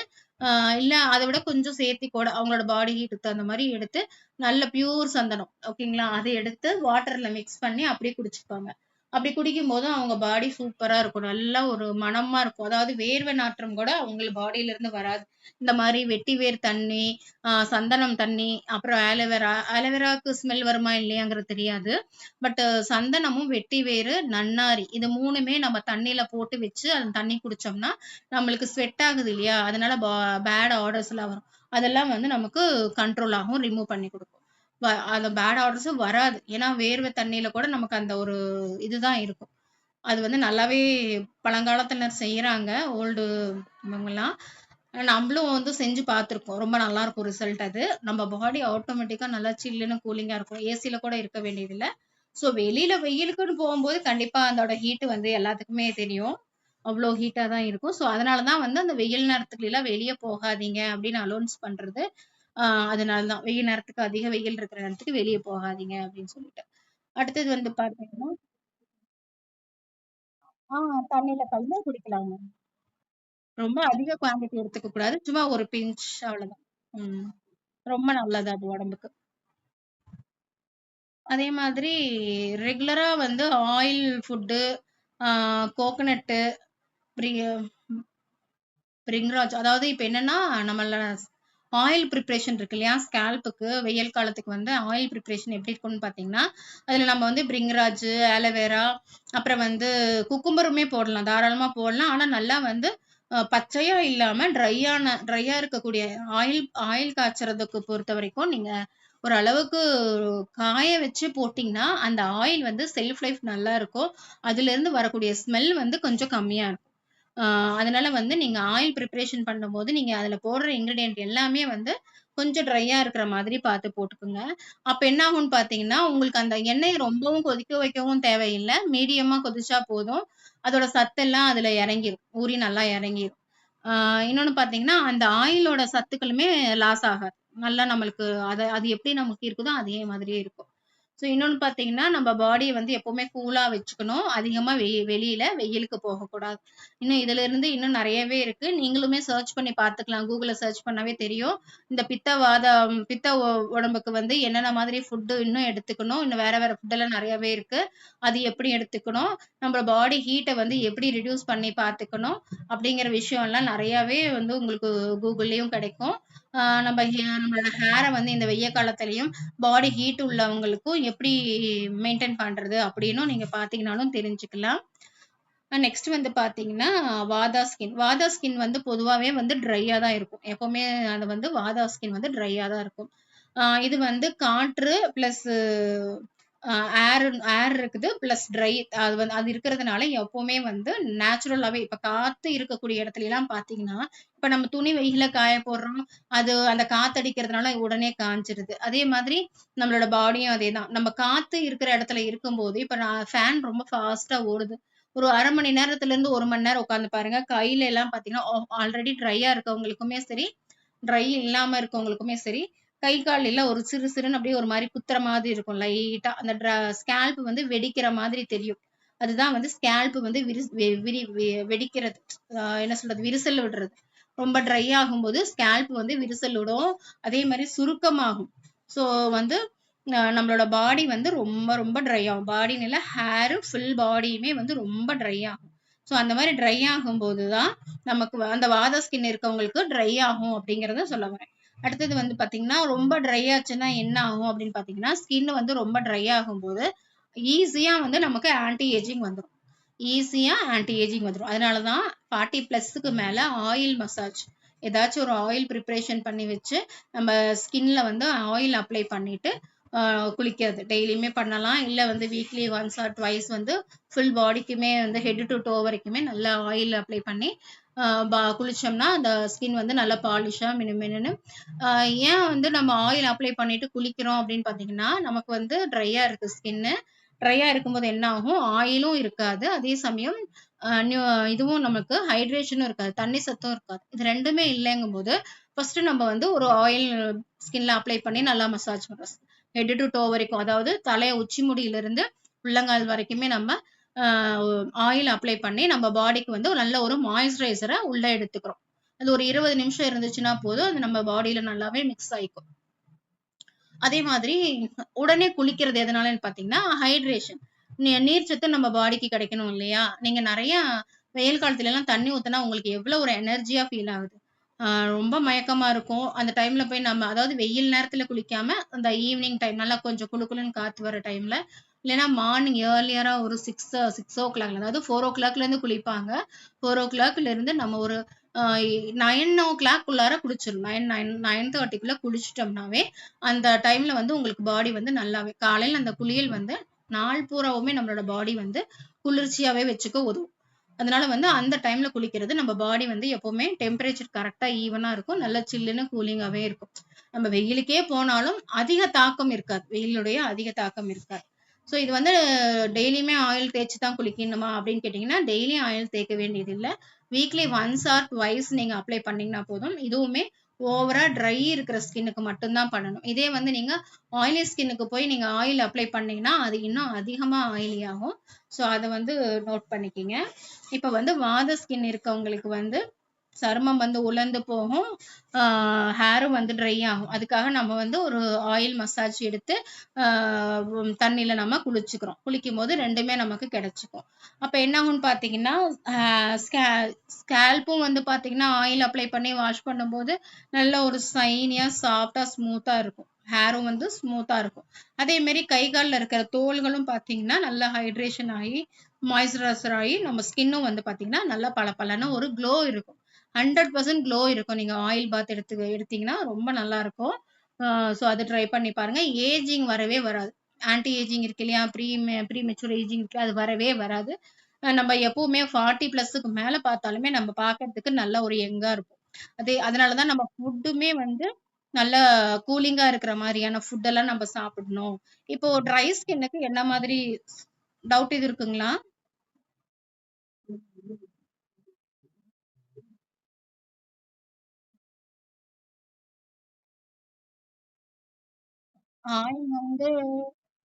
இல்ல அத விட கொஞ்சம் சேர்த்தி கூட அவங்களோட பாடி ஹீட்டுக்கு தகுந்த மாரி எடுத்து, நல்ல பியூர் சந்தனம் ஓகேங்களா? அத எடுத்து வாட்டர்ல மிக்ஸ் பண்ணி அப்படியே குடிச்சுப்பாங்க. அப்படி குடிக்கும்போது அவங்க பாடி சூப்பரா இருக்கும். நல்லா ஒரு மணமா இருக்கும். அதாவது வேர்வை நாற்றம் கூட அவங்க பாடியில இருந்து வராது. இந்த மாரி வெட்டி வேர் தண்ணி, சந்தனம் தண்ணி, அப்புறம் ஆலோவேராக்கு ஸ்மெல் வருமா இல்லையாங்கிறது தெரியாது. பட் சந்தனமும், வெட்டி வேரு, நன்னாரி இது 3மே நம்ம தண்ணீல போட்டு வச்சு அந்த தண்ணி குடிச்சோம்னா, நம்மளுக்கு ஸ்வெட் ஆகுது இல்லையா? அதனால பேட் ஆடர்ஸ் எல்லாம் வரும். அதெல்லாம் வந்து நமக்கு கண்ட்ரோல் ஆகும். ரிமூவ் பண்ணி குடுக்கும். அந்த பேட் ஆடர்ஸும் வராது. ஏன்னா வேர்வை தண்ணீல கூட நமக்கு அந்த ஒரு இதுதான் இருக்கும். அது வந்து நல்லாவே பழங்காலத்தினர் செய்யறாங்க. ஓல்டு இவங்கலாம். நம்மளும் வந்து செஞ்சு பார்த்துருக்கோம். ரொம்ப நல்லா இருக்கும் ரிசல்ட் அது. நம்ம பாடி ஆட்டோமேட்டிக்கா நல்லா சில்லுன்னு கூலிங்கா இருக்கும். ஏசில கூட இருக்க வேண்டியதில்ல. ஸோ வெளியில வெயிலுக்குன்னு போகும்போது கண்டிப்பா அதோட ஹீட் வந்து எல்லாத்துக்குமே தெரியும். அவ்ளோ ஹீட்டா தான் இருக்கும். ஸோ அதனால தான் வந்து அந்த வெயில் நேரத்துக்குலாம் வெளிய போகாதீங்க அப்படின்னு அலோன்ஸ் பண்றது. ஆ அதனால தான். வெயில் நேரத்துக்கு அதிக வெயில் இருக்கிற நேரத்துக்கு வெளிய போகாதீங்க அப்படின்னு சொல்லிட்டு. அடுத்தது வந்து பார்த்தீங்கன்னா, ஆ தண்ணீல கலந்து குடிக்கலாங்க. ரொம்ப அதிக குவான்டிட்டி எடுத்துக்க கூடாது. சும்மா ஒரு பிஞ்ச் அவ்வளவுதான். ம். ரொம்ப நல்லது அது உடம்புக்கு. அதே மாதிரி ரெகுலரா வந்து ஆயில் ஃபுட்டு, ஆ கோகனட்டு, பிரி பிரிங்ராஜ் அதாவது இப்ப என்னன்னா, நம்மள ஆயில் பிரிப்பரேஷன் இருக்கு இல்லையா? ஸ்கேல்ப்புக்கு வெயில் காலத்துக்கு வந்து ஆயில் பிரிப்பரேஷன் எப்படி இருக்கும்னு பார்த்தீங்கன்னா, அதுல நம்ம வந்து பிரிங்ராஜ், ஆலோவேரா, அப்புறம் வந்து குக்கும்பருமே போடலாம். தாராளமா போடலாம். ஆனா நல்லா வந்து பச்சையா இல்லாம ட்ரையா இருக்கக்கூடிய ஆயில் ஆயில் காய்ச்சறதுக்கு பொறுத்தவரைக்கும், நீங்க ஓரளவுக்கு காய வச்சு போட்டீங்கன்னா, அந்த ஆயில் வந்து செல்ஃப் லைஃப் நல்லா இருக்கும். அதுலேருந்து வரக்கூடிய ஸ்மெல் வந்து கொஞ்சம் கம்மியா இருக்கும். ஆ அதனால வந்து நீங்க ஆயில் பிரிப்பரேஷன் பண்ணும்போது, நீங்க அதுல போடுற இன்கிரீடியன்ட் எல்லாமே வந்து கொஞ்சம் ட்ரையா இருக்கிற மாதிரி பார்த்து போட்டுக்கோங்க. அப்ப என்ன ஆகும்னு பார்த்தீங்கன்னா, உங்களுக்கு அந்த எண்ணெய ரொம்பவும் கொதிக்க வைக்கவும் தேவையில்ல. மீடியமா கொதிச்சா போதும். அதோட சத்தெல்லாம் அதுல இறங்கிரும். ஊறி நல்லா இறங்கிரும். ஆ இன்னொன்னு பார்த்தீங்கன்னா, அந்த ஆயிலோட சத்துக்களுமே லாஸ் ஆகாது. நல்லா நம்மளுக்கு அது எப்படி நமக்கு இருக்குதோ, அதே மாதிரியே இருக்கும். ஸோ இன்னொன்னு பார்த்தீங்கன்னா, நம்ம பாடிய வந்து எப்பவுமே கூலா வச்சுக்கணும். அதிகமா வெளியில வெயிலுக்கு போகக்கூடாது. இன்னும் இதிலிருந்து இன்னும் நெறையவே இருக்கு. நீங்களுமே சர்ச் பண்ணி பார்த்துக்கலாம். Googleல சர்ச் பண்ணாவே தெரியும். இந்த பித்த உடம்புக்கு வந்து என்னென்ன மாதிரி ஃபுட் இன்னும் எடுத்துக்கணும். இன்னும் வேற வேற ஃபுட் எல்லாம் நெறையவே இருக்கு. அது எப்படி எடுத்துக்கணும்? நம்ம பாடி ஹீட்ட வந்து எப்படி ரெட்யூஸ் பண்ணி பார்த்துக்கணும்? அப்படிங்கிற விஷயம்லாம் நெறையாவே வந்து உங்களுக்கு Googleலயும் கிடைக்கும். நம்மளோட ஹேர வந்து இந்த வெய்ய காலத்திலயும் பாடி ஹீட் உள்ளவங்களுக்கும் எப்படி மெயின்டெயின் பண்றது அப்படின்னும் நீங்க பார்த்தீங்கன்னாலும் தெரிஞ்சுக்கலாம். நெக்ஸ்ட் வந்து பார்த்தீங்கன்னா, வாதா ஸ்கின். வாதா ஸ்கின் வந்து பொதுவாவே வந்து ட்ரையா தான் இருக்கும். எப்பவுமே அது வந்து வாதா ஸ்கின் வந்து ட்ரையா தான் இருக்கும். இது வந்து காற்று பிளஸ் அ ஏர் ஏர் இருக்குது. பிளஸ் ட்ரை அது இருக்கிறதுனால எப்பவுமே வந்து நேச்சுரலாவே இப்ப காத்து இருக்கக்கூடிய இடத்துலலாம் பார்த்தீங்கன்னா, இப்ப நம்ம துணி வெயில்ல காய போடுறோம். அது அந்த காத்தடிக்கிறதுனால உடனே காய்ஞ்சிருது. அதே மாதிரி நம்மளோட பாடியும் அதேதான். நம்ம காத்து இருக்கிற இடத்துல இருக்கும்போது, இப்ப நான் ஃபேன் ரொம்ப ஃபாஸ்ட்டா ஓடுது. ஒரு 1/2 மணி நேரத்துலருந்து 1 மணி நேரம் உட்கார்ந்து பாருங்க. கையில எல்லாம் பார்த்தீங்கன்னா, ஆல்ரெடி ட்ரையா இருக்கவங்களுக்குமே சரி, ட்ரை இல்லாம இருக்கவங்களுக்குமே சரி, கை, கால் எல்லாம் ஒரு சிறு சிறுன்னு அப்படியே ஒரு மாரி குத்துற மாதிரி இருக்கும் லைட்டா. அந்த ஸ்கேல்ப் வந்து வெடிக்கிற மாதிரி தெரியும். அதுதான் வந்து ஸ்கேல்ப் வந்து விரிஸ் வெ விரி வெ வெடிக்கிறது. என்ன சொல்றது? விரிசல் விடுறது. ரொம்ப ட்ரை ஆகும்போது ஸ்கேல்ப் வந்து விரிசல் விடும். அதே மாரி சுருக்கமாகும். ஸோ வந்து நம்மளோட பாடி வந்து ரொம்ப ரொம்ப ட்ரை ஆகும். பாடின்னு இல்ல, ஃபுல் பாடியுமே வந்து ரொம்ப ட்ரை ஆகும். ஸோ அந்த மாரி ட்ரை ஆகும்போது தான் நமக்கு அந்த வாத ஸ்கின் இருக்கவங்களுக்கு ட்ரை ஆகும் அப்படிங்கிறத சொல்ல வரேன். அடுத்தது வந்து பார்த்தீங்கன்னா, ரொம்ப ட்ரை ஆச்சுன்னா என்ன ஆகும் அப்படின்னு பார்த்தீங்கன்னா, ஸ்கின் வந்து ரொம்ப ட்ரை ஆகும்போது, ஈஸியா வந்து நமக்கு ஆன்டி ஏஜிங் வந்துரும். ஈஸியா ஆன்டி ஏஜிங் வந்துரும். அதனால தான் 40 பிளஸ்க்கு மேல ஆயில் மசாஜ் ஏதாச்சும் ஒரு ஆயில் ப்ரிப்பரேஷன் பண்ணி வச்சு, நம்ம ஸ்கின்ல வந்து ஆயில் அப்ளை பண்ணிட்டு, அ குளிக்கிறது. டெய்லியுமே பண்ணலாம். இல்ல வந்து வீக்லி ஒன்ஸ் ஆர் ட்வைஸ் வந்து ஃபுல் பாடிக்குமே வந்து ஹெட் டூ டோ வரைக்குமே நல்லா ஆயில் அப்ளை பண்ணி, அ குளிச்சோம்னா, அந்த ஸ்கின் வந்து நல்லா பாலிஷா மினுமினுன்னு ஏன் வந்து நம்ம ஆயில் அப்ளை பண்ணிட்டு குளிக்கிறோம் அப்படின்னு பார்த்தீங்கன்னா, நமக்கு வந்து ட்ரையா இருக்கு ஸ்கின்னு. ட்ரையா இருக்கும்போது என்ன ஆகும்? ஆயிலும் இருக்காது. அதே சமயம் அ நியூ இதுவும் நமக்கு ஹைட்ரேஷனும் இருக்காது. தண்ணி சத்தும் இருக்காது. இது 2மே இல்லங்கும்போது, ஃபர்ஸ்ட் நம்ம வந்து ஒரு ஆயில் ஸ்கின்ல அப்ளை பண்ணி நல்லா மசாஜ் பண்றோம். ஹெட் டூ டோ வரைக்கும். அதாவது தலை உச்சி முடியிலிருந்து உள்ளங்கால் வரைக்குமே நம்ம அ ஆயில் அப்ளை பண்ணி நம்ம பாடிக்கு வந்து நல்ல ஒரு மாய்ஸ்சரைசர உள்ள எடுத்துக்கிறோம். அது ஒரு 20 நிமிஷம் இருந்துச்சுன்னா போதும். அது நம்ம பாடியில நல்லாவே மிக்ஸ் ஆயிக்கும். அதே மாதிரி உடனே குளிக்கிறது எதனாலன்னு பார்த்தீங்கன்னா, ஹைட்ரேஷன். நீர்ச்சத்து நம்ம பாடிக்கு கிடைக்கணும் இல்லையா? நீங்க நெறைய வெயில் காலத்துலலாம் தண்ணி ஊத்துனா உங்களுக்கு எவ்வளோ ஒரு எனர்ஜியா ஃபீல் ஆகுது. ஆ ரொம்ப மயக்கமா இருக்கும். அந்த டைம்ல போய் நம்ம அதாவது வெயில் நேரத்துல குளிக்காம, அந்த ஈவினிங் டைம் நல்லா கொஞ்சம் குளு குளுன்னு காத்து வர டைம்ல, இல்லன்னா மார்னிங் ஏர்லியரா ஒரு 6:00 அதாவது 4:00லேருந்து குளிப்பாங்க. 4:00லேருந்து நம்ம ஒரு அ 9:00 உள்ளார குளிச்சிடணும். 9:30க்குள்ள குளிச்சுட்டோம்னாவே, அந்த டைம்ல வந்து உங்களுக்கு பாடி வந்து நல்லாவே காலையில அந்த குளியல் வந்து நாள் பூராவுமே நம்மளோட பாடி வந்து குளிர்ச்சியாவே வச்சுக்க உதவும். அதனால வந்து அந்த டைம்ல குளிக்கிறது நம்ம பாடி வந்து எப்பவுமே டெம்பரேச்சர் கரெக்ட்டா ஈவனா இருக்கும். நல்ல சில்லுன்னு கூலிங்காவே இருக்கும். நம்ம வெயிலுக்கே போனாலும் அதிக தாக்கம் இருக்காது. வெயிலுடைய அதிக தாக்கம் இருக்காது. ஸோ இது வந்து டெய்லியுமே ஆயில் தேய்ச்சு தான் குளிக்கணுமா அப்படின்னு கேட்டீங்கன்னா, டெய்லியும் ஆயில் தேய்க்க வேண்டியதில்ல. வீக்லி ஒன்ஸ் ஆர் ட்வைஸ் நீங்க அப்ளை பண்ணீங்கன்னா போதும். இதுவுமே ஓவரா ட்ரை இருக்கிற ஸ்கின்னுக்கு மட்டும் தான் பண்ணணும். இதே வந்து நீங்க ஆயிலி ஸ்கின்னுக்கு போய் நீங்க ஆயில் அப்ளை பண்ணீங்கன்னா, அது இன்னும் அதிகமா ஆயிலி ஆகும். ஸோ அத வந்து நோட் பண்ணிக்கங்க. இப்ப வந்து வாத ஸ்கின் இருக்கவங்களுக்கு வந்து சருமம் வந்து உலர்ந்து போகும். ஹேரும் வந்து ட்ரை ஆகும். அதுக்காக நம்ம வந்து ஒரு ஆயில் மசாஜ் எடுத்து ஆ தண்ணீல நம்ம குளிச்சுக்கிறோம். குளிக்கும்போது 2மே நமக்கு கிடைச்சுக்கும். அப்ப என்ன ஆகும்னு பார்த்தீங்கன்னா, அ ஸ்கே ஸ்கேல்ப்பும் வந்து பார்த்தீங்கன்னா, ஆயில் அப்ளை பண்ணி வாஷ் பண்ணும்போது நல்ல ஒரு ஷைனியா, சாஃப்ட்டா, ஸ்மூத்தா இருக்கும். ஹேரும் வந்து ஸ்மூத்தா இருக்கும். அதே மாரி கை, கால்ல இருக்கிற தோள்களும் பார்த்தீங்கன்னா, நல்லா ஹைட்ரேஷன் ஆயி, மாய்ஸ்சரைசர் ஆயி, நம்ம ஸ்கின்னும் வந்து பார்த்தீங்கன்னா, நல்லா பளபளன்னு ஒரு க்ளோ இருக்கும். 100% க்ளோ இருக்கும். நீங்க ஆயில் பாத் எடுத்தீங்கன்னா ரொம்ப நல்லா இருக்கும். ஸோ அத ட்ரை பண்ணி பாருங்க. ஏஜிங் வரவே வராது. ஆன்டி ஏஜிங் இருக்கு இல்லையா? ப்ரீ மெச்சூர் ஏஜிங் இருக்கு. அது வரவே வராது. நம்ம எப்பவுமே 40 பிளஸ்க்கு மேல பார்த்தாலுமே நம்ம பார்க்கறதுக்கு நல்ல ஒரு யங்கா இருப்போம். அதனால தான் நம்ம ஃபுட்டுமே வந்து நல்லா கூலிங்கா இருக்கிற மாரியான ஃபுட் எல்லாம் நம்ம சாப்பிடணும். இப்போ ட்ரை ஸ்கின்னுக்கு என்ன மாதிரி டவுட் எதுவும் இருக்குங்களா? ஆயில் வந்து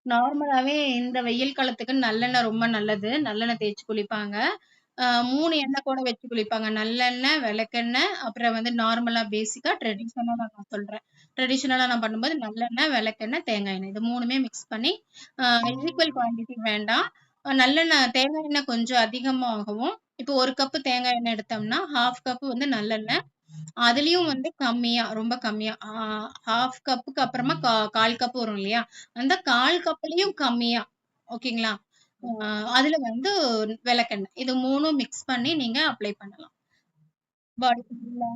நார்மலாவே இந்த வெயில் காலத்துக்கு நல்லெண்ணெய் ரொம்ப நல்லது. நல்லெண்ணெய் தேய்ச்சு குளிப்பாங்க. 3 எண்ணெய் கூட வச்சு குளிப்பாங்க. நல்லெண்ணெய், விளக்கெண்ணெய், அப்புறம் வந்து நார்மலா பேசிக்கா ட்ரெடிஷனலா நான் சொல்றேன். ட்ரெடிஷனலா நான் பண்ணும்போது நல்லெண்ணெய், விளக்கெண்ணெய், தேங்காய் எண்ணெய். இது 3மே மிக்ஸ் பண்ணி ஈக்குவல் குவான்டிட்டி வேண்டாம். நல்லெண்ணெய் தேங்காய் எண்ணெய் கொஞ்சம் அதிகமாகவும், இப்போ 1 கப்பு தேங்காய் எண்ணெய் எடுத்தோம்னா, 1/2 கப்பு வந்து நல்லெண்ணெய். அதுலயும் வந்து கம்மியா, ரொம்ப கம்மியா 1/2 கப்புக்கு அப்புறமா 1/4 கப் வரும் இல்லையா? அந்த 1/4 கப்லயும் கம்மியா. ஓகேங்களா? அதுல வந்து விளக்கெண்ணெய். இது 3ம் மிக்ஸ் பண்ணி நீங்க அப்ளை பண்ணலாம். பாடி ஃபுல்லா.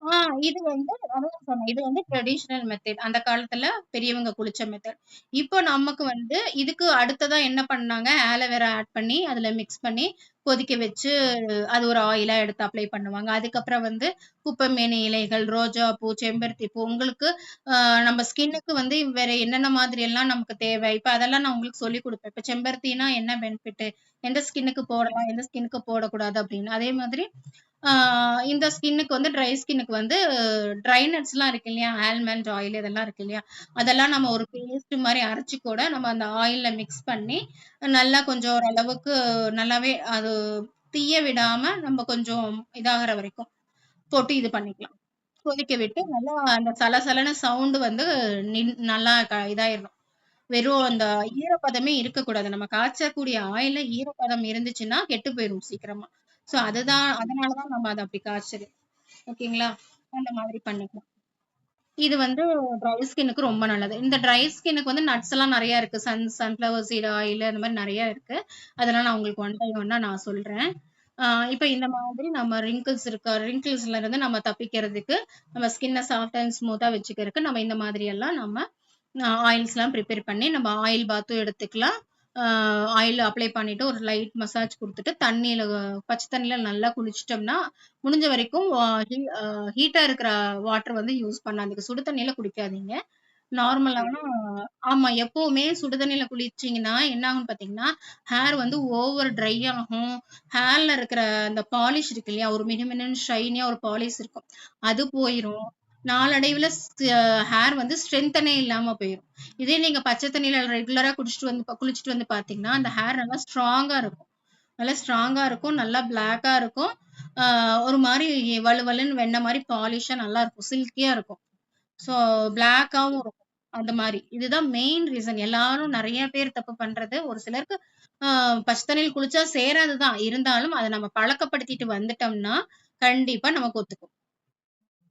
ஆ இது வந்து அதான் சொன்னேன். இது வந்து ட்ரெடிஷனல் மெத்தட். அந்த காலத்துல பெரியவங்க குளிச்ச மெத்தட். இப்போ நமக்கு வந்து இதுக்கு அடுத்ததா என்ன பண்ணாங்க, ஆலோவேரா ஆட் பண்ணி, அதுல மிக்ஸ் பண்ணி, கொதிக்க வச்சு, அது ஒரு ஆயிலா எடுத்து அப்ளை பண்ணுவாங்க. அதுக்கப்புறம் வந்து குப்பைமேனி இலைகள், ரோஜா பூ, செம்பருத்தி பூ உங்களுக்கு நம்ம ஸ்கின்னுக்கு வந்து வேற என்னென்ன மாதிரி எல்லாம் நமக்கு தேவை. இப்ப அதெல்லாம் நான் உங்களுக்கு சொல்லிக் குடுப்பேன். இப்ப செம்பருத்தினா என்ன பெனிஃபிட்? எந்த ஸ்கின்னுக்கு போடலாம், எந்த ஸ்கின்னுக்கு போடக்கூடாது அப்படின்னு. அதே மாதிரி ஆ இந்த ஸ்கின்னுக்கு வந்து ட்ரை ஸ்கின்னுக்கு வந்து ட்ரை நட்ஸ்லாம் இருக்கு இல்லையா? ஆல்மண்ட் ஆயில் இதெல்லாம் இருக்கு இல்லையா? அதெல்லாம் நம்ம ஒரு பேஸ்ட் மாரி அரைச்சு கூட நம்ம அந்த ஆயில்ல மிக்ஸ் பண்ணி, நல்லா கொஞ்சம் ஓரளவுக்கு நல்லாவே அது தீய விடாம நம்ம கொஞ்சம் இதாகுற வரைக்கும் போட்டு இது பண்ணிக்கலாம். கொதிக்க விட்டு நல்லா அந்த சலசலன்னு சவுண்ட் வந்து நல்லா இதாயிரணும். வெறும் அந்த ஈரப்பதமே இருக்கக்கூடாது. நம்ம காய்ச்சக்கூடிய ஆயில்ல ஈரப்பதம் இருந்துச்சுன்னா கெட்டு போயிரும் சீக்கிரமா. சோ அதுதான் அதனால தான் நம்ம அத அப்படி காய்ச்சறது. ஓகேங்களா? அந்த மாதிரி பண்ணிக்கலாம். இது வந்து ட்ரை ஸ்கின்னுக்கு ரொம்ப நல்லது. இந்த ட்ரை ஸ்கின்னுக்கு வந்து நட்ஸ் எல்லாம் நெறைய இருக்கு. சன்ஃப்ளவர் சீட் ஆயில் அந்த மாரி நெறைய இருக்கு. அதெல்லாம் நான் உங்களுக்கு ஒன் பை ஒன்னா நான் சொல்றேன். ஆ இப்ப இந்த மாதிரி நம்ம ரிங்கிள்ஸ்ல இருந்து நம்ம தப்பிக்கிறதுக்கு, நம்ம ஸ்கின்ன சாஃப்ட் அண்ட் ஸ்மூத்தா வச்சுக்கிறதுக்கு நம்ம இந்த மாதிரி எல்லாம் நம்ம ஆயில்ஸ்லாம் ப்ரிப்பேர் பண்ணி நம்ம ஆயில் பாத்தும் எடுத்துக்கலாம். ஆயில் அப்ளை பண்ணிட்டு ஒரு லைட் மசாஜ் குடுத்துட்டு, பச்சை தண்ணீல நல்லா குளிச்சுட்டோம்னா, முடிஞ்ச வரைக்கும் ஹீட்டா இருக்கிற வாட்டர் வந்து யூஸ் பண்ணாதீங்க. சுடு தண்ணீல குளிக்காதீங்க. நார்மலான ஆமா. எப்பவுமே சுடு தண்ணீல குளிச்சீங்கன்னா, என்ன ஆகும்னு பார்த்தீங்கன்னா, ஹேர் வந்து ஓவர் ட்ரை ஆகும். ஹேர்ல இருக்கிற அந்த பாலிஷ் இருக்கு இல்லையா? ஒரு மினுமினுன்னு ஷைனியா ஒரு பாலிஷ் இருக்கும். அது போயிரும். நாளடைவுல ஹேர் வந்து ஸ்ட்ரென்த்தனே இல்லாம போயிரும். இதே நீங்க பச்சை தண்ணீல ரெகுலரா குளிச்சுட்டு வந்து பார்த்தீங்கன்னா, அந்த ஹேர் நல்லா ஸ்ட்ராங்கா இருக்கும். நல்லா ஸ்ட்ராங்கா இருக்கும். நல்லா பிளாக்கா இருக்கும். ஆ ஒரு மாரி வழுவழுன்னு வெண்ணெய் மாரி பாலிஷா நல்லா இருக்கும். சில்கியா இருக்கும். ஸோ பிளாக்காவும் இருக்கும். அந்த மாரி. இதுதான் மெயின் ரீசன். எல்லாரும் நெறைய பேர் தப்பு பண்றது. ஒரு சிலருக்கு ஆ பச்ச தண்ணீல குளிச்சா சேராது தான். இருந்தாலும் அத நம்ம பழக்கப்படுத்திட்டு வந்துட்டோம்னா, கண்டிப்பா நமக்கு ஒத்துக்கும்.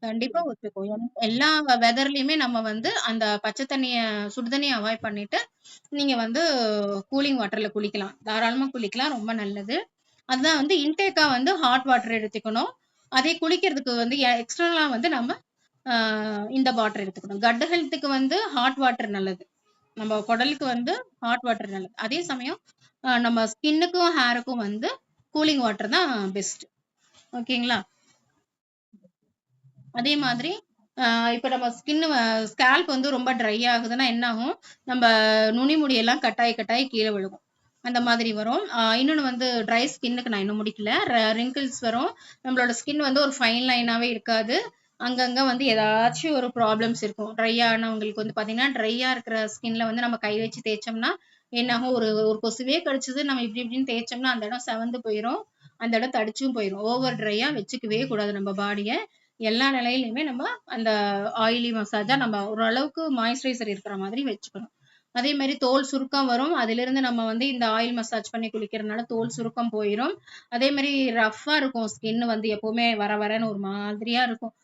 கண்டிப்பா ஒத்துக்கும். எல்லா வெதர்லயுமே நம்ம வந்து அந்த பச்ச தண்ணிய சுடு தண்ணிய அவாய்ட் பண்ணிட்டு, நீங்க வந்து கூலிங் வாட்டர்ல குளிக்கலாம். தாராளமா குளிக்கலாம். ரொம்ப நல்லது. அதுதான் வந்து இன்டேக்கா வந்து ஹாட் வாட்டர் எடுத்துக்கணும். அதே குளிக்கிறதுக்கு வந்து எக்ஸ்டர்னலா வந்து நம்ம இந்த வாட்டர் எடுத்துக்கணும். கட் ஹெல்த்துக்கு வந்து ஹாட் வாட்டர் நல்லது. நம்ம குடலுக்கு வந்து ஹாட் வாட்டர் நல்லது. அதே சமயம் நம்ம ஸ்கின்னுக்கும், ஹேருக்கும் வந்து கூலிங் வாட்டர் தான் பெஸ்ட். ஓகேங்களா? அதே மாதிரி இப்ப நம்ம ஸ்கேல்ப் வந்து ரொம்ப ட்ரை ஆகுதுன்னா என்ன ஆகும்? நம்ம நுனி முடியெல்லாம் கட்டாயி கட்டாயி கீழ விழுகும். அந்த மாதிரி வரும். இன்னொன்னு வந்து ட்ரை ஸ்கின்னுக்கு நான் இன்னும் முடிக்கல. ரிங்கிள்ஸ் வரும். நம்மளோட ஸ்கின் வந்து ஒரு ஃபைன் லைனாவே இருக்காது. அங்கங்க வந்து ஏதாச்சும் ஒரு ப்ராப்ளம்ஸ் இருக்கும். ட்ரை ஆனவங்களுக்கு வந்து பார்த்தீங்கன்னா, ட்ரையா இருக்கிற ஸ்கின்ல வந்து நம்ம கை வச்சு தேய்ச்சோம்னா, என்னாகும் ஒரு ஒரு கொசுவே கடிச்சது நம்ம இப்டி இப்டின்னு தேய்ச்சோம்னா, அந்த இடம் செவந்து போயிரும். அந்த இடம் தடிச்சும் போயிரும். ஓவர் ட்ரையா வச்சுக்கவே கூடாது நம்ம பாடிய. எல்லா நிலையிலயுமே நம்ம அந்த ஆயிலி மசாஜா நம்ம ஓரளவுக்கு மாய்ஸ்சரைசர் இருக்கிற மாதிரி வச்சுக்கணும். அதே மாதிரி தோல் சுருக்கம் வரும். அதிலிருந்து நம்ம வந்து இந்த ஆயில் மசாஜ் பண்ணி குளிக்கிறதுனால தோல் சுருக்கம் போயிரும். அதே மாதிரி ரஃப்பா இருக்கும் ஸ்கின் வந்து எப்பவுமே வர வரன்னு ஒரு மாதிரியா இருக்கும்.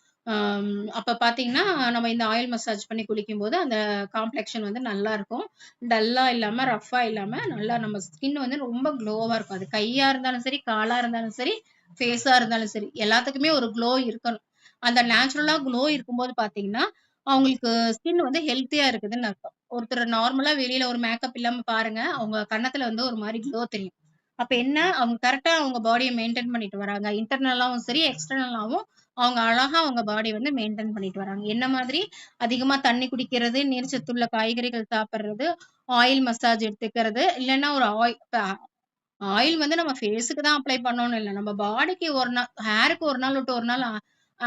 அப்ப பார்த்தீங்கன்னா, நம்ம இந்த ஆயில் மசாஜ் பண்ணி குளிக்கும்போது அந்த காம்ப்ளெக்ஷன் வந்து நல்லா இருக்கும். டல்லா இல்லாம, ரஃப்பா இல்லாம நல்லா நம்ம ஸ்கின் வந்து ரொம்ப க்ளோவா இருக்கும். அது கையா இருந்தாலும் சரி, காலா இருந்தாலும் சரி, ஃபேஸா இருந்தாலும் சரி, எல்லாத்துக்குமே ஒரு க்ளோ இருக்கணும். அந்த நேச்சுரலா க்ளோ இருக்கும்போது பார்த்தீங்கன்னா, அவங்களுக்கு ஸ்கின் வந்து ஹெல்த்தியா இருக்குதுன்னு அர்த்தம். ஒருத்தர் நார்மலா வெளியில ஒரு மேக்கப் இல்லாம பாருங்க, அவங்க கன்னத்துல வந்து ஒரு மாரி க்ளோ தெரியும். அப்ப என்ன, அவங்க கரெக்ட்டா அவங்க பாடிய மெயின்டெயின் பண்ணிட்டு வராங்க. இன்டர்னலாவும் சரி, எக்ஸ்டர்னலாவும் அவங்க அழகா அவங்க பாடி வந்து மெயின்டெயின் பண்ணிட்டு வராங்க. என்ன மாதிரி அதிகமா தண்ணி குடிக்கிறது, நீர்ச்சத்துள்ள காய்கறிகள் சாப்பிடுறது, ஆயில் மசாஜ் எடுத்துக்கிறது, இல்லன்னா ஒரு ஆயில் வந்து நம்ம ஃபேஸுக்கு தான் அப்ளை பண்ணணும்னு இல்ல. நம்ம பாடிக்கு ஒரு நாள் ஹேருக்கு ஒரு நாள் விட்டு ஒரு நாள்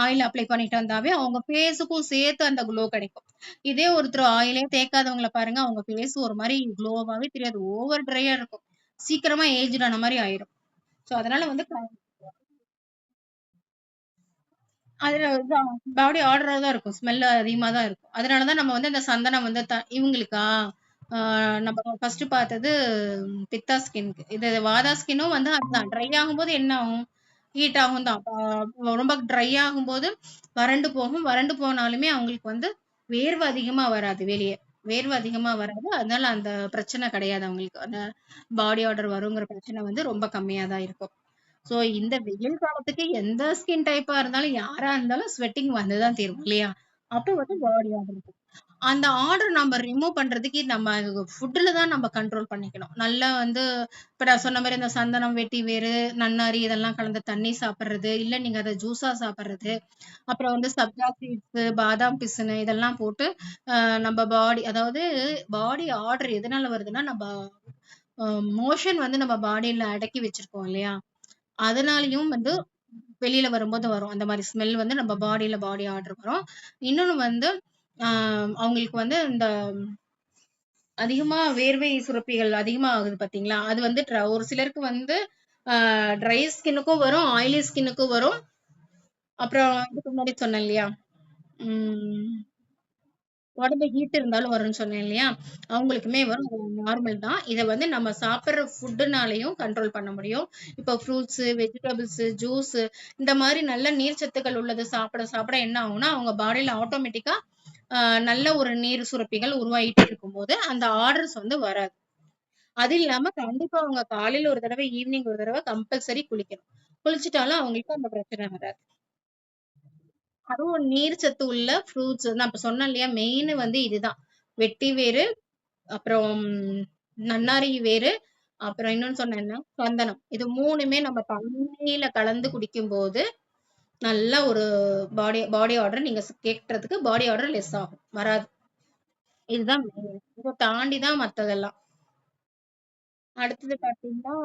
ஆயில் அப்ளை பண்ணிட்டு வந்தாவே அவங்க ஃபேஸுக்கும் சேர்த்து அந்த க்ளோ கிடைக்கும். இதே ஒருத்தர் ஆயிலே தேய்க்காதவங்கள பாருங்க, அவங்க ஃபேஸ் ஒரு மாரி க்ளோவாவே தெரியாது. ஓவர் ட்ரையா இருக்கும். சீக்கிரமா ஏஜ்ட் ஆன மாரி ஆயிரும். சோ அதனால வந்து அதுல தான் பாடி ஆர்டரா தான் இருக்கும். ஸ்மெல் அதிகமா தான் இருக்கும். அதனால தான் நம்ம வந்து இந்த சந்தனம் வந்து இவங்களுக்கா ஆ நம்ம ஃபர்ஸ்ட் பார்த்தது பித்தா ஸ்கின்க்கு. இது வாதா ஸ்கின்னும் வந்து அதுதான். ட்ரை ஆகும்போது என்ன ஆகும்? ஹீட் ஆகும் தான். ரொம்ப ட்ரை ஆகும்போது வறண்டு போகும். வறண்டு போனாலுமே அவங்களுக்கு வந்து வேர்வை அதிகமா வராது வெளிய. வேர்வை அதிகமா வராது. அதனால அந்த பிரச்சனை கிடையாது அவங்களுக்கு. அந்த பாடி ஆர்டர் வருங்கிற பிரச்சனை வந்து ரொம்ப கம்மியா தான் இருக்கும். சோ இந்த வெயில் காலத்துக்கு எந்த ஸ்கின் டைப்பா இருந்தாலும் யாரா இருந்தாலும் ஸ்வெட்டிங் வந்துதான் தீரும் இல்லையா? அப்ப வந்து பாடி ஆர்டர் இருக்கும். அந்த ஆர்டர் நம்ம ரிமூவ் பண்றதுக்கு நம்ம ஃபுட்ல தான் நம்ம கண்ட்ரோல் பண்ணிக்கணும். நல்லா வந்து இப்ப நான் சொன்ன மாரி இந்த சந்தனம், வெட்டி வேரு, நன்னாரி இதெல்லாம் கலந்த தண்ணி சாப்பிடுறது, இல்ல நீங்க அத ஜூஸா சாப்பிடுறது. அப்புறம் வந்து சப்ஜா சீட்ஸ், பாதாம் பிசினு இதெல்லாம் போட்டு நம்ம பாடி அதாவது பாடி ஆர்டர் எதனால வருதுன்னா, நம்ம மோஷன் வந்து நம்ம பாடியில அடக்கி வச்சிருக்கோம் இல்லையா? அதனாலயும் வந்து வெளியில வரும்போது வரும். அந்த மாரி ஸ்மெல் வந்து நம்ம பாடியில பாடி ஆர்டர் வரும். இன்னொன்னு வந்து ஆ அவங்களுக்கு வந்து இந்த அதிகமா வேர்வை சுரப்பிகள் அதிகமா ஆகுது பார்த்தீங்களா? அது வந்து ஒரு சிலருக்கு வந்து ட்ரை ஸ்கின்னுக்கும் வரும், ஆயிலி ஸ்கின்னுக்கும் வரும். அப்புறம் இதுக்கு முன்னாடி சொன்னேன் இல்லையா? ம். உடம்பு ஹீட் இருந்தாலும் வரும்ன்னு சொன்னேன் இல்லையா? அவங்களுக்குமே வரும். நார்மல் தான். இத வந்து நம்ம சாப்பிடுற ஃபுட்டுனாலயும் கண்ட்ரோல் பண்ண முடியும். இப்போ ஃப்ரூட்ஸ், வெஜிடபிள்ஸ், ஜூஸ் இந்த மாரி நல்ல நீர் சத்துக்கள் உள்ளது சாப்பிட சாப்பிட என்ன ஆகும்னா, அவங்க பாடியில ஆட்டோமேட்டிக்கா அ நல்ல ஒரு நீர் சுரப்பிகள் உருவாயிட்டே இருக்கும்போது, அந்த ஆர்டர்ஸ் வந்து வராது. அது இல்லாம கண்டிப்பா அவங்க காலையில ஒரு தடவ, ஈவினிங் ஒரு தடவ கம்பல்சரி குளிக்கணும். குளிச்சுட்டாலும் அவங்களுக்கு அந்த பிரச்சனை வராது. அதுவும் நீர் சத்து உள்ள ஃப்ரூட்ஸ் நான் இப்ப சொன்னேன் இல்லையா? மெயின் வந்து இதுதான். வெட்டி வேரு, அப்புறம் நன்னாரி வேரு, அப்புறம் இன்னொன்னு சொன்னேன்னா சந்தனம். இது 3மே நம்ம தண்ணீல கலந்து குடிக்கும்போது, நல்ல ஒரு பாடி பாடி ஆர்டர் நீங்க கேட்கறதுக்கு பாடி ஆர்டர் லெஸ் ஆகும். வராது. இதுதான் மெயின். இத தாண்டி தான் மத்ததெல்லாம். அடுத்தது பார்த்தீங்கன்னா,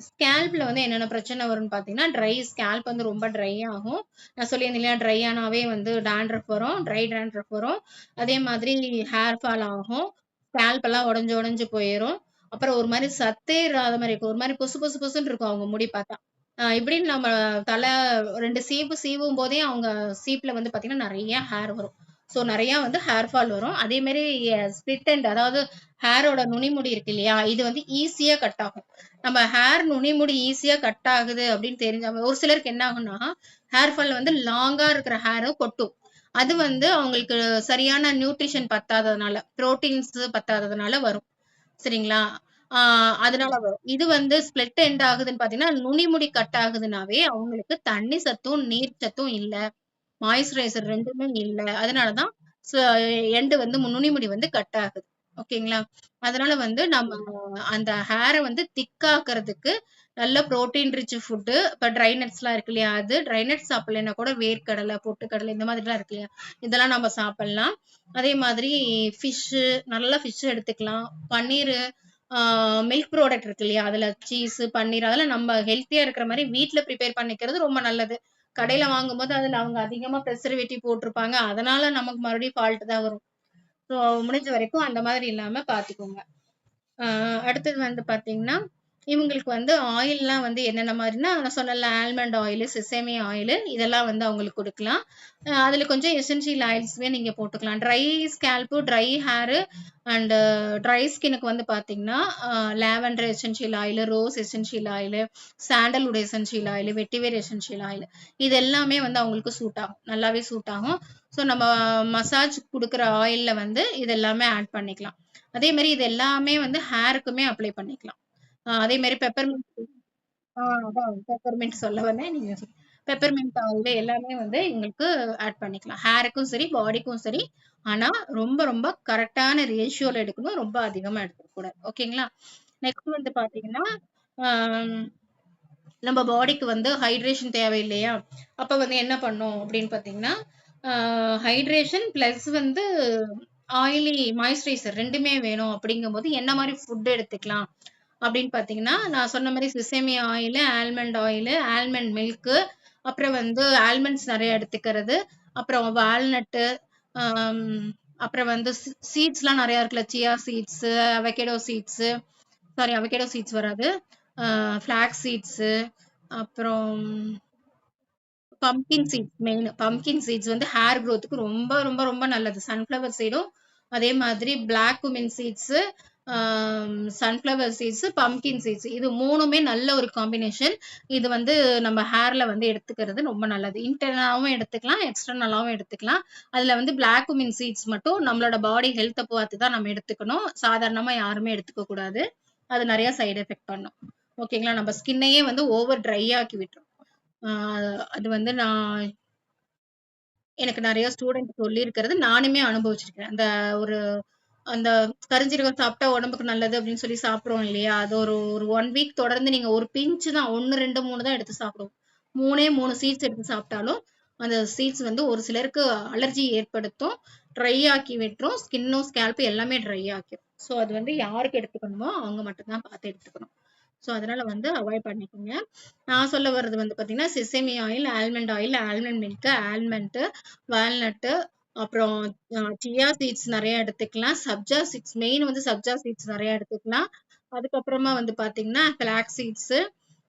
ஸ்கேல்ப்ல வந்து என்னென்ன பிரச்சனை வரும்னு பார்த்தீங்கன்னா, ஸ்கேல்ப் வந்து ரொம்ப ட்ரை ஆகும். நான் சொல்லியிருந்தேன் இல்லையா? ட்ரை ஆனாவே வந்து டாண்ட்ரஃப் வரும். ட்ரை டாண்ட்ரஃப் வரும். அதே மாதிரி ஹேர் ஃபால் ஆகும். ஸ்கேல்ப் எல்லாம் உடைஞ்சு உடைஞ்சு போயிரும். அப்புறம் ஒரு மாரி சத்தே இல்லாத மாரி இருக்கும். ஒரு மாரி பொசு பொசு பொசுன்னு இருக்கும் அவங்க முடி பார்த்தா. இப்படின்னு நம்ம தலை 2 சீப்பு சீவும் போதே அவங்க சீப்ல வந்து பார்த்தீங்கன்னா, நெறைய ஹேர் வரும். ஸோ நெறைய வந்து ஹேர் ஃபால் வரும். அதே மாரி ஸ்ப்ளிட் எண்ட் அதாவது ஹேரோட நுனிமுடி இருக்கு இல்லையா? இது வந்து ஈஸியா கட் ஆகும். நம்ம ஹேர் நுனிமுடி ஈஸியா கட் ஆகுது அப்படின்னு தெரிஞ்சா ஒரு சிலருக்கு என்ன ஆகும்னா, ஹேர் ஃபால் வந்து லாங்கா இருக்கிற ஹேர கொட்டும். அது வந்து அவங்களுக்கு சரியான நியூட்ரிஷன் பத்தாததுனால, புரோட்டீன்ஸ் பத்தாததுனால வரும். சரிங்களா? ஆ அதனால வரும். இது வந்து ஸ்ப்ளிட் எண்ட் ஆகுதுன்னு பார்த்தீங்கன்னா, நுனிமுடி கட் ஆகுதுனாவே அவங்களுக்கு தண்ணி சத்தும், நீர் சத்தும் இல்ல. மாய்ஸ்சரைசர் 2மே இல்ல. அதனால தான் ச எண்ட் வந்து நுனிமுடி வந்து கட் ஆகுது. ஓகேங்களா? அதனால வந்து நம்ம அந்த ஹேர வந்து திக் ஆக்குறதுக்கு நல்ல புரோட்டீன் ரிச் ஃபுட்டு. இப்ப ட்ரை நட்ஸ்லாம் இருக்கு இல்லையா? அது ட்ரை நட்ஸ் சாப்பிடலைன்னா கூட வேர்க்கடலை, பொட்டுக்கடலை இந்த மாதிரிலாம் இருக்கு இல்லையா? இதெல்லாம் நம்ம சாப்பிடலாம். அதே மாதிரி ஃபிஷ்ஷு நல்ல ஃபிஷ் எடுத்துக்கலாம். பன்னீரு, ஆ மில்க் ப்ராடக்ட் இருக்கு இல்லையா? அதுல சீஸு, பன்னீர் அதெல்லாம் நம்ம ஹெல்த்தியா இருக்கிற மாரி வீட்ல ப்ரிப்பேர் பண்ணிக்கிறது ரொம்ப நல்லது. கடையில வாங்கும்போது அதுல அவங்க அதிகமா பிரிசர்வேட்டிவ் போட்டிருப்பாங்க. அதனால நமக்கு மறுபடியும் ஃபால்ட் தான் வரும். ஸோ முடிஞ்ச வரைக்கும் அந்த மாதிரி இல்லாம பார்த்துக்கோங்க. அடுத்தது வந்து பார்த்தீங்கன்னா, இவங்களுக்கு வந்து ஆயில்லாம் வந்து என்னென்ன மாரின்னா, நான் சொன்னேன்ல ஆல்மண்ட் ஆயிலு, செசேமி ஆயிலு இதெல்லாம் வந்து அவங்களுக்கு குடுக்கலாம். அதுல கொஞ்சம் எசென்ஷியல் ஆயில்ஸ்மே நீங்க போட்டுக்கலாம். Dry scalp, dry hair and dry ஸ்கின்னுக்கு வந்து பார்த்தீங்கன்னா, lavender essential oil, rose essential oil, sandalwood essential oil, vetiver essential oil இது எல்லாமே வந்து அவங்களுக்கு சூட் ஆகும். நல்லாவே சூட் ஆகும். ஸோ நம்ம மசாஜ் குடுக்குற ஆயில்ல வந்து இது எல்லாமே ஆட் பண்ணிக்கலாம். அதே மாரி இது எல்லாமே வந்து ஹேருக்குமே அப்ளை பண்ணிக்கலாம். அதே மாரி பெப்பர்மின்ட் அதான் பெப்பர்மின்ட் சொல்ல வந்தேன். நீங்க பெப்பர்மின்ட் ஆயில் எல்லாமே வந்து இவங்களுக்கு ஆட் பண்ணிக்கலாம். ஹேருக்கும் சரி, பாடிக்கும் சரி. ஆனா ரொம்ப ரொம்ப கரெக்ட்டான ரேஷியோல எடுக்கணும். ரொம்ப அதிகமா எடுத்துக்க கூடாது. ஓகேங்களா? நெக்ஸ்ட் வந்து பார்த்தீங்கன்னா, ஆம் நம்ம பாடிக்கு வந்து ஹைட்ரேஷன் தேவை இல்லையா? அப்ப வந்து என்ன பண்ணும் அப்படின்னு பார்த்தீங்கன்னா, ஆ ஹைட்ரேஷன் பிளஸ் வந்து ஆயிலி மாய்ஸ்சரைசர் 2மே வேணும் அப்படிங்கும்போது என்ன மாரி ஃபுட் எடுத்துக்கலாம்? அப்படின்னு பார்த்தீங்கன்னா, நான் சொன்ன மாரி செசேமி ஆயிலு, ஆல்மண்ட் மில்க்கு, அப்புறம் வந்து ஆல்மண்ட்ஸ் நிறைய எடுத்துக்கிறது, அப்புறம் வால்நட்டு, அப்புறம் வந்து சீட்ஸ்லாம் நிறைய இருக்குல்ல, chia seeds, avocado seeds, sorry avocado seeds வராது, ஃபிளாக்ஸ் சீட்ஸ், அப்புறம் pumpkin seeds. Main pumpkin seeds வந்து ஹேர் க்ரோத்துக்கு ரொம்ப ரொம்ப ரொம்ப நல்லது. சன்ஃப்ளவர் சீடும் அதே மாதிரி black cumin seeds, sunflower seeds, pumpkin seeds, இது மூணுமே நல்ல ஒரு காம்பினேஷன். இது வந்து நம்ம ஹேர்ல வந்து எடுத்துக்கிறது ரொம்ப நல்லது. இன்டர்னலாவும் எடுத்துக்கலாம், எக்ஸ்டர்னலாவும் எடுத்துக்கலாம். அதுல வந்து பிளாக் குமின் சீட்ஸ் மட்டும் நம்மளோட பாடி ஹெல்த்தை பார்த்து தான் நம்ம எடுத்துக்கணும். சாதாரணமா யாருமே எடுத்துக்க கூடாது. அது நிறைய சைடு எஃபெக்ட் பண்ணும். ஓகேங்களா? நம்ம ஸ்கின்னையே வந்து ஓவர் ட்ரை ஆக்கி விட்டுரும். அது வந்து எனக்கு நெறைய ஸ்டூடண்ட் சொல்லியிருக்கிறது. நானுமே அனுபவிச்சிருக்கேன். ஒரு அந்த கருஞ்சீரகம் சாப்பிட்டா உடம்புக்கு நல்லது அப்படின்னு சொல்லி சாப்பிடுறோம் இல்லையா? அது ஒரு ஒரு 1 வீக் தொடர்ந்து நீங்க ஒரு பிஞ்ச் தான் 1, 2, 3 தான் எடுத்து சாப்பிடுவோம். 3 சீட்ஸ் எடுத்து சாப்பிட்டாலும், அந்த சீட்ஸ் வந்து ஒரு சிலருக்கு அலர்ஜி ஏற்படுத்தும். ட்ரை ஆக்கி விட்டுரும். ஸ்கின்னும், ஸ்கேல்ப் எல்லாமே ட்ரை ஆக்கிரும். ஸோ அது வந்து யாருக்கு எடுத்துக்கணுமோ அவங்க மட்டும் தான் பார்த்து எடுத்துக்கணும். ஸோ அதனால வந்து அவாய்ட் பண்ணிக்கோங்க. நான் சொல்ல வர்றது வந்து பார்த்தீங்கன்னா, sesame oil, almond milk, almond, walnut, அப்புறம் சியா சீட்ஸ் நெறைய எடுத்துக்கலாம். சப்ஜா சீட்ஸ் மெயின் வந்து சப்ஜா சீட்ஸ் நெறைய எடுத்துக்கலாம். அதுக்கப்புறமா வந்து பார்த்தீங்கன்னா, ஃபிளாக்ஸ் சீட்ஸ்,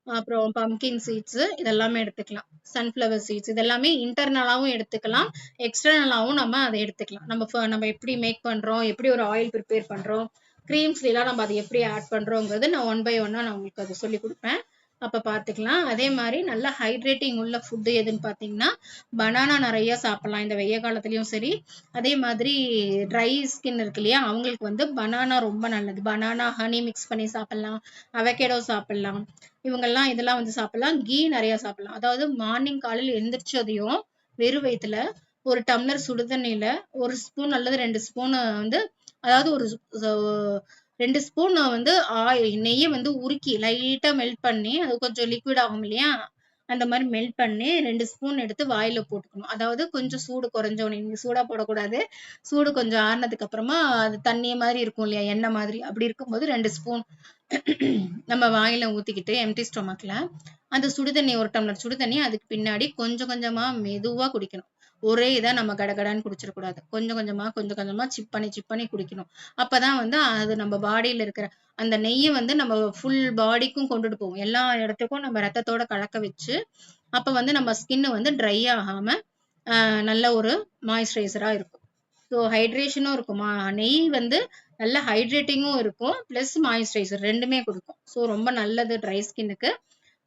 அப்புறம் பம்கின் சீட்ஸ் இதெல்லாமே எடுத்துக்கலாம். சன்ஃப்ளவர் சீட்ஸ் இதெல்லாமே இன்டர்னலாவும் எடுத்துக்கலாம். எக்ஸ்டர்னலாவும் நம்ம அத எடுத்துக்கலாம். நம்ம எப்படி மேக் பண்றோம், எப்படி ஒரு ஆயில் ப்ரிப்பேர் பண்றோம், கிரீம்ஸ்லாம் நம்ம அதை எப்படி ஆட் பண்றோங்கிறது நான் ஒன் பை ஒன்னா நான் உங்களுக்கு அதை சொல்லி கொடுப்பேன். அப்ப பாத்துக்கலாம். அதே மாதிரி நல்ல ஹைட்ரேட்டிங் உள்ள ஃபுட் எதுன்னு பாத்தீங்கன்னா, பனானா நிறைய சாப்பிடலாம் இந்த வெய்ய காலத்துலயும் சரி. அதே மாதிரி ட்ரை ஸ்கின் இருக்கு இல்லையா, அவங்களுக்கு வந்து பனானா ரொம்ப நல்லது. பனானா ஹனி மிக்ஸ் பண்ணி சாப்பிடலாம், அவகேடோ சாப்பிடலாம், இவங்கெல்லாம் இதெல்லாம் வந்து சாப்பிடலாம். கீ நிறைய சாப்பிடலாம். அதாவது மார்னிங் காலையில் எந்திரிச்சதையும் வெறும் வயிற்றுல ஒரு டம்ளர் சுடுதண்ணியில 1 ஸ்பூன் அல்லது 2 ஸ்பூன் வந்து, அதாவது ஒரு 2 ஸ்பூன் வந்து நெய்யை வந்து உருக்கி லைட்டா மெல்ட் பண்ணி, அது கொஞ்சம் லிக்விட் ஆகும் இல்லையா, அந்த மாதிரி மெல்ட் பண்ணி 2 ஸ்பூன் எடுத்து வாயில போட்டுக்கணும். அதாவது கொஞ்சம் சூடு குறைஞ்சோன்னு, நீங்க சூடா போடக்கூடாது. சூடு கொஞ்சம் ஆறுனதுக்கு அப்புறமா அது தண்ணி மாதிரி இருக்கும் இல்லையா, எண்ணெய் மாதிரி, அப்படி இருக்கும்போது 2 ஸ்பூன் நம்ம வாயில ஊத்திக்கிட்டு எம்டி ஸ்டொமக்ல அந்த சுடுதண்ணி, 1 டம்ளர் சுடுதண்ணி, அதுக்கு பின்னாடி கொஞ்சம் கொஞ்சமா மெதுவா குடிக்கணும். ஒரே இதா நம்ம கடகடான்னு குடிச்சிடக்கூடாது. கொஞ்சம் கொஞ்சமா கொஞ்சம் கொஞ்சமா சிப் பண்ணி குடிக்கணும். அப்பதான் வந்து அது நம்ம பாடியில இருக்கிற அந்த நெய்யை வந்து நம்ம ஃபுல் பாடிக்கும் கொண்டுட்டு போகும். எல்லா இடத்துக்கும் நம்ம ரத்தத்தோட கலக்க வச்சு, அப்ப வந்து நம்ம ஸ்கின் வந்து ட்ரை ஆகாம நல்ல ஒரு மாய்ஸ்சரைசரா இருக்கும். ஸோ ஹைட்ரேஷனும் இருக்குமா, நெய் வந்து நல்ல ஹைட்ரேட்டிங்கும் இருக்கும், பிளஸ் மாய்ஸ்சரைசர் ரெண்டுமே கொடுக்கும். ஸோ ரொம்ப நல்லது ட்ரை ஸ்கின்னுக்கு.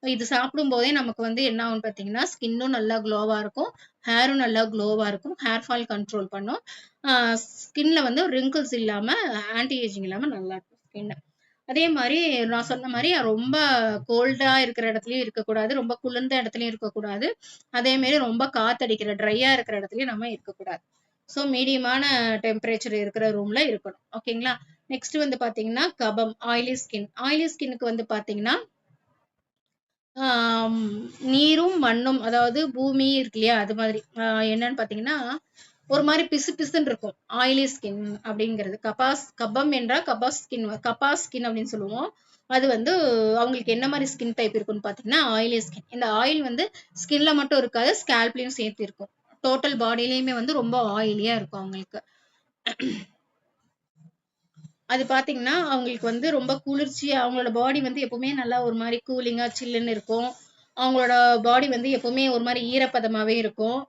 இது சாப்பிடும் போதே நமக்கு வந்து என்ன ஆகும் பார்த்தீங்கன்னா, ஸ்கின்னும் நல்லா க்ளோவா இருக்கும், ஹேரும் நல்லா க்ளோவா இருக்கும், ஹேர் ஃபால் கண்ட்ரோல் பண்ணும், ஸ்கின்ல வந்து ரிங்கிள்ஸ் இல்லாம, ஆன்டி ஏஜிங் இல்லாம நல்லா இருக்கும் ஸ்கின். அதே மாதிரி நான் சொன்ன மாதிரி ரொம்ப கோல்டா இருக்கிற இடத்துலயும் இருக்கக்கூடாது, ரொம்ப குளிர்ந்த இடத்துலயும் இருக்கக்கூடாது, அதே மாதிரி ரொம்ப காத்தடிக்கிற ட்ரையா இருக்கிற இடத்துலயும் நம்ம இருக்கக்கூடாது. ஸோ மீடியமான டெம்பரேச்சர் இருக்கிற ரூம்ல இருக்கணும். ஓகேங்களா? நெக்ஸ்ட் வந்து பாத்தீங்கன்னா கபம், ஆயிலி ஸ்கின். ஆயிலி ஸ்கின்னுக்கு வந்து பாத்தீங்கன்னா, நீரும் மண்ணும், அதாவது பூமி இருக்கு இல்லையா, அது மாதிரி என்னன்னு பாத்தீங்கன்னா, ஒரு மாதிரி பிசு பிசுன்னு இருக்கும் ஆயிலி ஸ்கின் அப்படிங்கிறது. கபம் என்றால் கபாஸ் ஸ்கின் அப்படின்னு சொல்லுவோம். அது வந்து அவங்களுக்கு என்ன மாதிரி ஸ்கின் டைப் இருக்குன்னு பாத்தீங்கன்னா ஆயிலி ஸ்கின். இந்த ஆயில் வந்து ஸ்கின்ல மட்டும் இருக்காது, ஸ்கேல்ப்லயும் சேர்த்து இருக்கும். டோட்டல் பாடியிலயுமே வந்து ரொம்ப ஆயிலியா இருக்கும் அவங்களுக்கு. அது பாத்தீங்கன்னா அவங்களுக்கு வந்து ரொம்ப குளிர்ச்சியா, அவங்களோட பாடி வந்து எப்பவுமே நல்லா ஒரு மாதிரி கூலிங்கா சில்லுன்னு இருக்கும். அவங்களோட பாடி வந்து எப்பவுமே ஒரு மாதிரி ஈரப்பதமாவே இருக்கும்.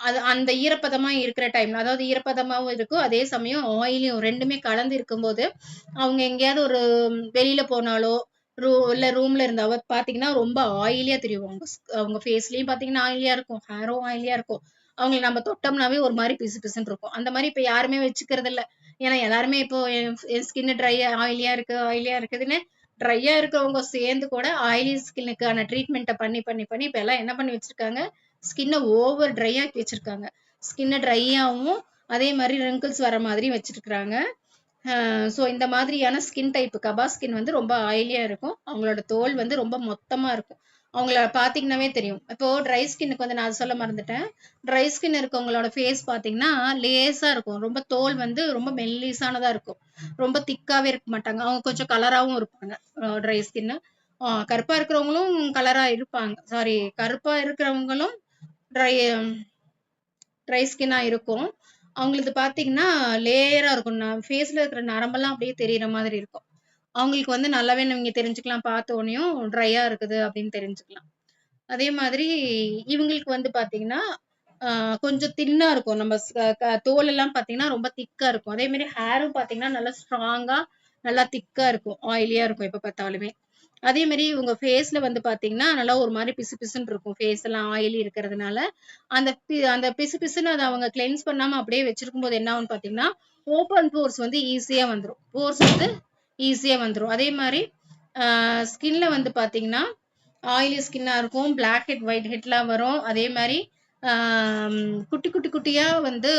அது அந்த ஈரப்பதமா இருக்கிற டைம்ல, அதாவது ஈரப்பதமாவும் இருக்கும், அதே சமயம் ஆயிலியும் ரெண்டுமே கலந்து இருக்கும்போது, அவங்க எங்கேயாவது ஒரு வெளியில போனாலோ, இல்ல ரூம்ல இருந்தாவோ பாத்தீங்கன்னா ரொம்ப ஆயிலியா தெரியும். அவங்க ஃபேஸ்லயும் பாத்தீங்கன்னா ஆயிலியா இருக்கும், ஹேரும் ஆயிலியா இருக்கும். அவங்களை நம்ம தொட்டோம்னாவே ஒரு மாதிரி பிசு பிசுன்னு இருக்கும். அந்த மாதிரி இப்ப யாருமே வச்சுக்கிறது இல்ல. ஏன்னா எல்லாருமே இப்போ என் ஸ்கின் ஆயிலியா இருக்குதுன்னு ட்ரையா இருக்கவங்க சேர்ந்து கூட ஆயிலி ஸ்கின்னுக்கான ட்ரீட்மெண்ட்டை பண்ணி பண்ணி பண்ணி இப்ப எல்லாம் என்ன பண்ணி வச்சிருக்காங்க, ஸ்கின்னை ஓவர் ட்ரை ஆக்கி வச்சிருக்காங்க. ஸ்கின்னை ட்ரையாவும் அதே மாதிரி ரிங்கிள்ஸ் வர மாதிரி வச்சிருக்காங்க. ஸோ இந்த மாதிரியான ஸ்கின் டைப் கபா ஸ்கின் வந்து ரொம்ப ஆயிலியா இருக்கும். அவங்களோட தோல் வந்து ரொம்ப மொத்தமா இருக்கும். அவங்கள பாத்தீங்கன்னாவே தெரியும். இப்போ ட்ரை ஸ்கின்னுக்கு வந்து நான் சொல்ல மறந்துட்டேன். ட்ரை ஸ்கின் இருக்கவங்களோட ஃபேஸ் பாத்தீங்கன்னா லேசா இருக்கும். ரொம்ப தோல் வந்து ரொம்ப மெல்லிசானதா இருக்கும். ரொம்ப திக்காவே இருக்க மாட்டாங்க. அவங்க கொஞ்சம் கலராவும் இருப்பாங்க ட்ரை ஸ்கின். கருப்பா இருக்கிறவங்களும் கலரா இருப்பாங்க. சாரி, கருப்பா இருக்கிறவங்களும் ட்ரை ட்ரை ஸ்கின்னா இருக்கும். அவங்களுக்கு பார்த்தீங்கன்னா, லேயரா இருக்கும். ஃபேஸ்ல இருக்கிற நரம்பெல்லாம் அப்படியே தெரியிற மாதிரி இருக்கும். அவங்களுக்கு வந்து நல்லாவே நீங்க தெரிஞ்சுக்கலாம். பார்த்தோனேயும் ட்ரையா இருக்குது அப்படின்னு தெரிஞ்சுக்கலாம். அதே மாதிரி இவங்களுக்கு வந்து பார்த்தீங்கன்னா, அ கொஞ்சம் தின்னா இருக்கும். நம்ம ஸ் க தோல் எல்லாம் பார்த்தீங்கன்னா, ரொம்ப திக்கா இருக்கும். அதே மாரி ஹேரும் பார்த்தீங்கன்னா, நல்லா ஸ்ட்ராங்கா, நல்லா திக்கா இருக்கும். ஆயிலியா இருக்கும் எப்ப பார்த்தாலுமே. அதே மாரி உங்க ஃபேஸ்ல வந்து பார்த்தீங்கன்னா, நல்லா ஒரு மாரி பிசுபிசுன்னு இருக்கும். ஃபேஸ் எல்லாம் ஆயிலி இருக்கிறதுனால, அந்த பிசுபிசுன்னு அத அவங்க கிளென்ஸ் பண்ணாம அப்படியே வச்சிருக்கும்போது என்ன ஆகும்னு பார்த்தீங்கன்னா, ஓப்பன் போர்ஸ் வந்து ஈஸியா வந்துரும். போர்ஸ் வந்து ஈஸியா வந்துரும். அதே மாரி ஸ்கின்ல வந்து பார்த்தீங்கன்னா, ஆயிலி ஸ்கின்னா இருக்கும். பிளாக் ஹெட், ஒயிட் ஹெட்லாம் வரும். அதே மாரி குட்டி, குட்டி, குட்டியா வந்து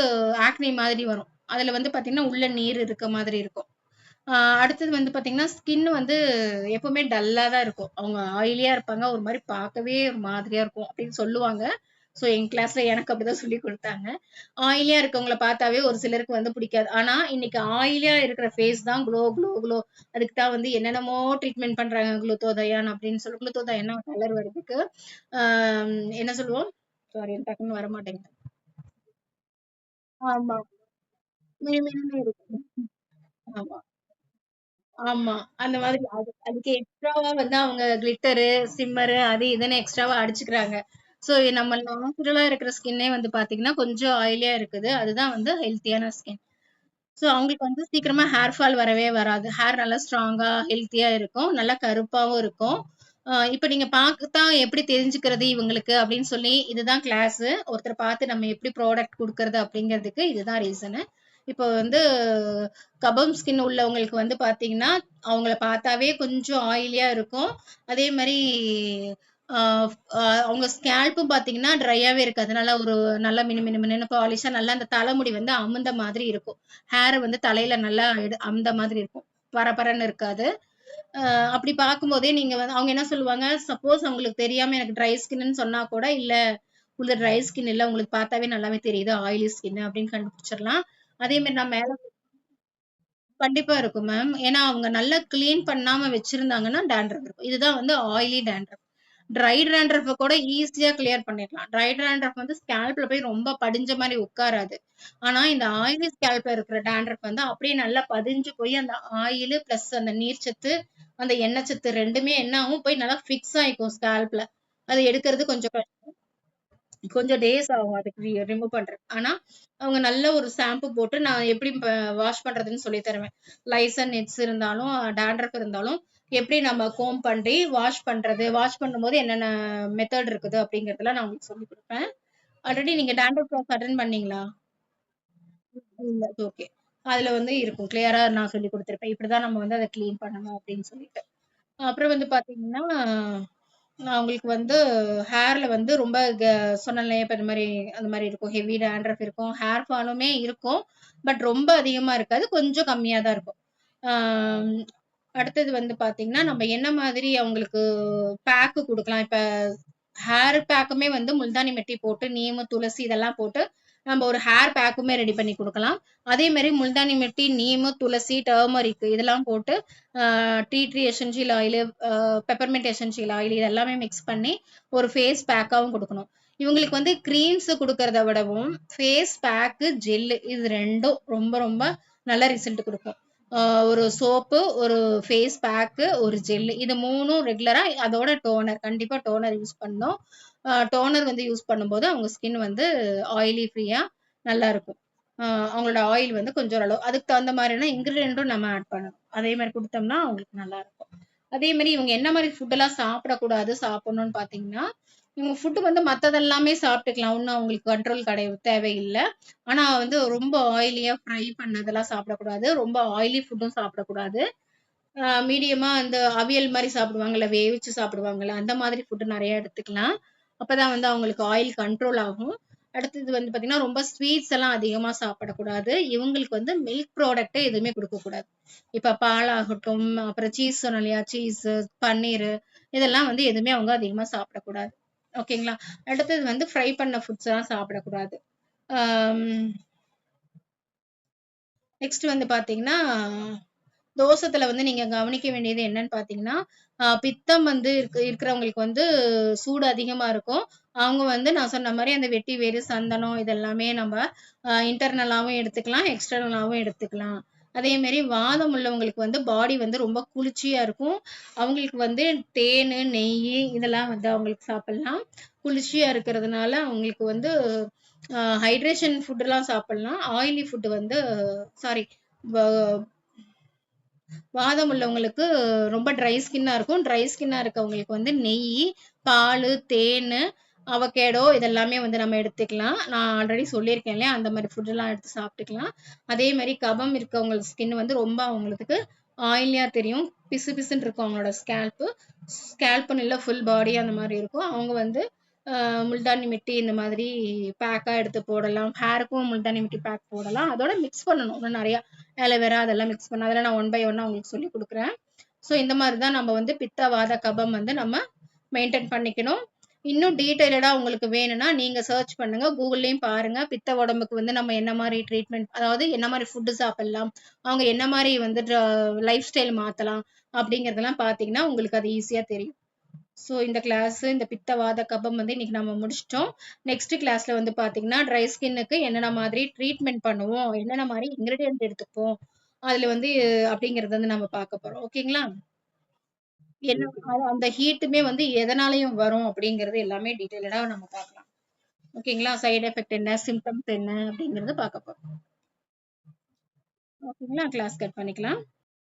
ஆக்னி மாதிரி வரும். அதுல வந்து பார்த்தீங்கன்னா, உள்ள நீர் இருக்க மாதிரி இருக்கும். ஆ அடுத்தது வந்து பார்த்தீங்கன்னா, ஸ்கின் வந்து எப்பவுமே டல்லா தான் இருக்கும். அவங்க ஆயிலியா இருப்பாங்க. ஒரு மாரி பார்க்கவே ஒரு மாதிரியா இருக்கும் அப்படின்னு சொல்லுவாங்க. ஸோ எங்க கிளாஸ்ல எனக்கு அப்படிதான் சொல்லிக் குடுத்தாங்க. ஆயிலியா இருக்கவங்கள பார்த்தாவே ஒரு சிலருக்கு வந்து பிடிக்காது. ஆனா, இன்னைக்கு ஆயிலியா இருக்கிற ஃபேஸ் தான் க்ளோ, க்ளோ, க்ளோ. அதுக்கு தான் வந்து என்னென்னமோ ட்ரீட்மெண்ட் பண்றாங்க. குளுத்தோதயான் அப்படின்னு சொல்லி குளுத்தோதயான்னா கலர் வரதுக்கு. ஆ என்ன சொல்லுவோம்? சாரி டக்குன்னு வரமாட்டேங்குது. ஆமா. மினுமினுன்னு இருக்கும். ஆமா. ஆமா. அந்த மாதிரி அதுக்கு எக்ஸ்ட்ராவா வந்து அவங்க கிளிட்டரு, சிம்மரு அது இதுன்னு எக்ஸ்ட்ராவா அடிச்சுக்கிறாங்க. ஸோ நம்ம நேச்சுரலா இருக்கிற ஸ்கின்னே வந்து பார்த்தீங்கன்னா, கொஞ்சம் ஆயிலியா இருக்குது. அதுதான் வந்து ஹெல்த்தியான ஸ்கின். ஸோ அவங்களுக்கு வந்து சீக்கிரமா ஹேர் ஃபால் வரவே வராது. ஹேர் நல்லா ஸ்ட்ராங்கா, ஹெல்த்தியா இருக்கும். நல்லா கருப்பாவும் இருக்கும். இப்ப நீங்க பார்த்தா எப்படி தெரிஞ்சுக்கிறது இவங்களுக்கு அப்படின்னு சொல்லி, இதுதான் கிளாஸு. ஒருத்தர பார்த்து நம்ம எப்படி ப்ராடக்ட் குடுக்கறது அப்படிங்கிறதுக்கு இதுதான் ரீசனு. இப்போ வந்து கபம் ஸ்கின் உள்ளவங்களுக்கு வந்து பார்த்தீங்கன்னா, அவங்கள பார்த்தாவே கொஞ்சம் ஆயிலியா இருக்கும். அதே மாரி ஆ அ அவங்க ஸ்கேல்ப்பும் பார்த்தீங்கன்னா, ட்ரையாவே இருக்காது. நல்லா ஒரு நல்லா மினுமினுன்னு பாலிஷா நல்லா அந்த தலைமுடி வந்து அமுந்த மாதிரி இருக்கும். ஹேர் வந்து தலையில நல்லா அமுந்த மாதிரி இருக்கும். பரபரன்னு இருக்காது. அ அப்படி பார்க்கும்போதே நீங்க வந்து அவங்க என்ன சொல்லுவாங்க, சப்போஸ் அவங்களுக்கு தெரியாம எனக்கு ட்ரை ஸ்கின்ன்னு சொன்னா கூட, இல்ல உங்களுது ட்ரை ஸ்கின் இல்ல. உங்களுக்கு பார்த்தாவே நல்லாவே தெரியுது ஆயிலி ஸ்கின் அப்படின்னு கண்டுபிடிச்சிடலாம். அதே மாரி நான் மேல கண்டிப்பா இருக்கும் மேம். ஏன்னா அவங்க நல்லா கிளீன் பண்ணாம வச்சிருந்தாங்கன்னா டாண்ட்ரஃப் இருக்கும். இதுதான் வந்து ஆயிலி டாண்ட்ரஃப். ட்ரை டாண்ட்ரஃப்ப கூட ஈஸியா கிளியர் பண்ணிடலாம். ட்ரை டாண்ட்ரஃப் வந்து ஸ்கேல்ப்ல போய் ரொம்ப படிஞ்ச மாரி உட்காராது. ஆனா இந்த ஆயிலி ஸ்கேல்ப்ல இருக்கிற டாண்ட்ரஃப் வந்து அப்படியே நல்லா பதிஞ்சு போய் அந்த ஆயிலு பிளஸ் அந்த நீர்ச்சத்து, அந்த எண்ணெய் சத்து 2மே என்ன ஆகும் போய் நல்லா ஃபிக்ஸ் ஆயிக்கும் ஸ்கேல்ப்ல. அது எடுக்கிறது கொஞ்சம் கொஞ்சம் டேஸ் ஆகும் அதுக்கு ரிமூவ் பண்றதுக்கு. ஆனா, அவங்க நல்ல ஒரு ஷாம்பு போட்டு நான் எப்படி வாஷ் பண்றதுன்னு சொல்லி தருவேன். லைசன் நெட்ஸ் இருந்தாலும், டாண்ட்ரஃப் இருந்தாலும், எப்படி நம்ம கோம்ப் பண்ணி வாஷ் பண்றது, வாஷ் பண்ணும்போது என்னென்ன மெத்தட் இருக்குது அப்படிங்கிறதெல்லாம் நான் உங்களுக்கு சொல்லிக் குடுப்பேன். ஆல்ரெடி நீங்க டாண்ட்ரஃப் கிளாஸ் அட்டெண்ட் பண்ணீங்களா? இல்ல. ஓகே. அதுல வந்து இருக்கும். கிளியரா நான் சொல்லிக் குடுத்திருப்பேன். இப்படிதான் நம்ம வந்து அத கிளீன் பண்ணணும் அப்படின்னு சொல்லிட்டு. அப்புறம் வந்து பாத்தீங்கன்னா, நான் உங்களுக்கு வந்து ஹேர்ல வந்து ரொம்ப சொன்னேன் இல்லையா, இப்ப இந்த மாரி அந்த மாரி இருக்கும். ஹெவி டாண்ட்ரஃப் இருக்கும். ஹேர் ஃபாலுமே இருக்கும். பட் ரொம்ப அதிகமா இருக்காது. கொஞ்சம் கம்மியா தான் இருக்கும். ஆம், அடுத்தது வந்து பாத்தீங்கன்னா, நம்ம என்ன மாதிரி அவங்களுக்கு பேக்கு குடுக்கலாம். இப்ப ஹேர் பேக்குமே வந்து முல்தானி மெட்டி போட்டு, நீமு, துளசி இதெல்லாம் போட்டு நம்ம ஒரு ஹேர் பேக்குமே ரெடி பண்ணி குடுக்கலாம். அதே மாரி முல்தானி மெட்டி, நீமு, துளசி, டர்மரிக் இதெல்லாம் போட்டு tea tree essential oil, peppermint essential oil இது எல்லாமே மிக்ஸ் பண்ணி ஒரு ஃபேஸ் பேக்காவும் குடுக்கணும். இவங்களுக்கு வந்து கிரீம்ஸ் குடுக்கறத விடவும், ஃபேஸ் பேக்கு, ஜெல்லு இது 2ம் ரொம்ப ரொம்ப நல்ல ரிசல்ட் குடுக்கும். ஒரு சோப்பு, ஒரு ஃபேஸ் பேக்கு, ஒரு ஜெல்லு இது 3ம் ரெகுலரா அதோட டோனர். கண்டிப்பா டோனர் யூஸ் பண்ணணும். டோனர் வந்து யூஸ் பண்ணும்போது அவங்க ஸ்கின் வந்து ஆயிலி ஃப்ரீயா நல்லா இருக்கும். அவங்களோட ஆயில் வந்து கொஞ்சம் ஓரளவு அதுக்கு தகுந்த மாதிரியான இன்கிரீடியன்ட்டும் நம்ம ஆட் பண்ணணும். அதே மாரி குடுத்தோம்னா அவங்களுக்கு நல்லா இருக்கும். அதே மாரி இவங்க என்ன மாரி ஃபுட் எல்லாம் சாப்பிடக்கூடாது, சாப்பிடணும்னு பார்த்தீங்கன்னா, இவங்க ஃபுட் வந்து மத்ததெல்லாமே சாப்பிட்டுக்கலாம். ஒண்ணும் அவங்களுக்கு கண்ட்ரோல் தேவையில்ல. ஆனா வந்து ரொம்ப ஆயிலியா ஃப்ரை பண்ணதெல்லாம் சாப்பிடக்கூடாது. ரொம்ப ஆயிலி ஃபுட்டும் சாப்பிடக்கூடாது. மீடியமா அந்த அவியல் மாரி சாப்பிடுவாங்கல்ல, வேவிச்சு சாப்பிடுவாங்கல்ல, அந்த மாதிரி ஃபுட் நெறைய எடுத்துக்கலாம். அப்பதான் வந்து அவங்களுக்கு ஆயில் கண்ட்ரோல் ஆகும். அடுத்தது வந்து பாத்தீங்கன்னா, ரொம்ப ஸ்வீட்ஸ் எல்லாம் அதிகமா சாப்பிடக்கூடாது. இவங்களுக்கு வந்து மில்க் ப்ராடக்ட் எதுவுமே குடுக்கக்கூடாது. இப்ப பாலாகட்டும், அப்புறம் சீஸ் சொன்னேன் இல்லையா? சீஸு, பன்னீரு இதெல்லாம் வந்து எதுவுமே அவங்க அதிகமா சாப்பிடக்கூடாது. ஓகேங்களா? அடுத்தது வந்து ஃப்ரை பண்ண ஃபுட்ஸ் எல்லாம் சாப்பிடக்கூடாது. ஆம், நெக்ஸ்ட் வந்து பாத்தீங்கன்னா, தோசத்துல வந்து நீங்க கவனிக்க வேண்டியது என்னன்னு பாத்தீங்கன்னா, பித்தம் வந்து இருக்கிறவங்களுக்கு வந்து சூடு அதிகமா இருக்கும். அவங்க வந்து நான் சொன்ன மாரி அந்த வெட்டி வேரு, சந்தனம் இதெல்லாமே நம்ம இன்டர்னலாவும் எடுத்துக்கலாம், எக்ஸ்டர்னலாவும் எடுத்துக்கலாம். அதே மாரி வாதம் உள்ளவங்களுக்கு வந்து பாடி வந்து ரொம்ப குளிர்ச்சியா இருக்கும். அவங்களுக்கு வந்து தேனு, நெய்யி இதெல்லாம் வந்து அவங்களுக்கு சாப்பிடலாம். குளிர்ச்சியா இருக்கிறதுனால அவங்களுக்கு வந்து ஹைட்ரேஷன் ஃபுட்லாம் சாப்பிடலாம். ஆயிலி ஃபுட் வந்து சாரி வ வாதம் உள்ளவங்களுக்கு ரொம்ப ட்ரை ஸ்கின்னா இருக்கும். ட்ரை ஸ்கின்னா இருக்கவங்களுக்கு வந்து நெய், பாலு, தேனு, அவகேடோ இதெல்லாமே வந்து நம்ம எடுத்துக்கலாம். நான் ஆல்ரெடி சொல்லியிருக்கேன் இல்லையா? அந்த மாரி ஃபுட்லாம் எடுத்து சாப்பிட்டுக்கலாம். அதே மாரி கபம் இருக்கவங்க ஸ்கின் வந்து ரொம்ப அவங்களுக்கு ஆயிலியா தெரியும். பிசு பிசுன்னு இருக்கும் அவங்களோட ஸ்கேல்ப்பு. ஸ்கேல்ப்ன்னு இல்ல ஃபுல் பாடி அந்த மாரி இருக்கும். அவங்க வந்து முல்தானி மிட்டி இந்த மாதிரி பேக்கா எடுத்து போடலாம். ஹேருக்கும் முல்தானி மிட்டி பேக் போடலாம். அதோட மிக்ஸ் பண்ணணும். இன்னும் நெறைய ஆலோவேரா அதெல்லாம் மிக்ஸ் பண்ண அதெல்லாம் நான் ஒன் பை ஒன்னா உங்களுக்கு சொல்லி கொடுக்குறேன். ஸோ இந்த மாதிரி தான் நம்ம வந்து பித்த வாத கபம் வந்து நம்ம மெயின்டைன் பண்ணிக்கணும். இன்னும் டீட்டெயிலடா உங்களுக்கு வேணும்னா நீங்க சர்ச் பண்ணுங்க. கூகுள்லயும் பாருங்க. பித்த உடம்புக்கு வந்து நம்ம என்ன மாதிரி ட்ரீட்மெண்ட் அதாவது என்ன மாதிரி ஃபுட்டு சாப்பிடலாம், அவங்க என்ன மாதிரி வந்து லைஃப் ஸ்டைல் மாத்தலாம் அப்படிங்கறதெல்லாம் பாத்தீங்கன்னா உங்களுக்கு அது ஈஸியா தெரியும். ஸோ இந்த கிளாஸ் இந்த பித்த வாத கபம் வந்து இன்னைக்கு நம்ம முடிச்சிட்டோம். நெக்ஸ்ட் கிளாஸ்ல வந்து பாத்தீங்கன்னா ட்ரை ஸ்கின்னுக்கு என்னென்ன மாதிரி ட்ரீட்மெண்ட் பண்ணுவோம், என்னென்ன மாதிரி இன்கிரீடியன்ட் எடுத்துப்போம் அதுல வந்து அப்படிங்கறது வந்து நம்ம பார்க்க போறோம். ஓகேங்களா? என்ன அந்த ஹீட்டுமே வந்து எதனாலயும் வரும் அப்படிங்கறது எல்லாமே டீடைலடா நம்ம பார்க்கலாம். ஓகேங்களா? சைடு எஃபெக்ட் என்ன, சிம்டம்ஸ் என்ன அப்படிங்கறது பார்க்க போறோம். ஓகேங்களா? கிளாஸ் கட் பண்ணிக்கலாம்.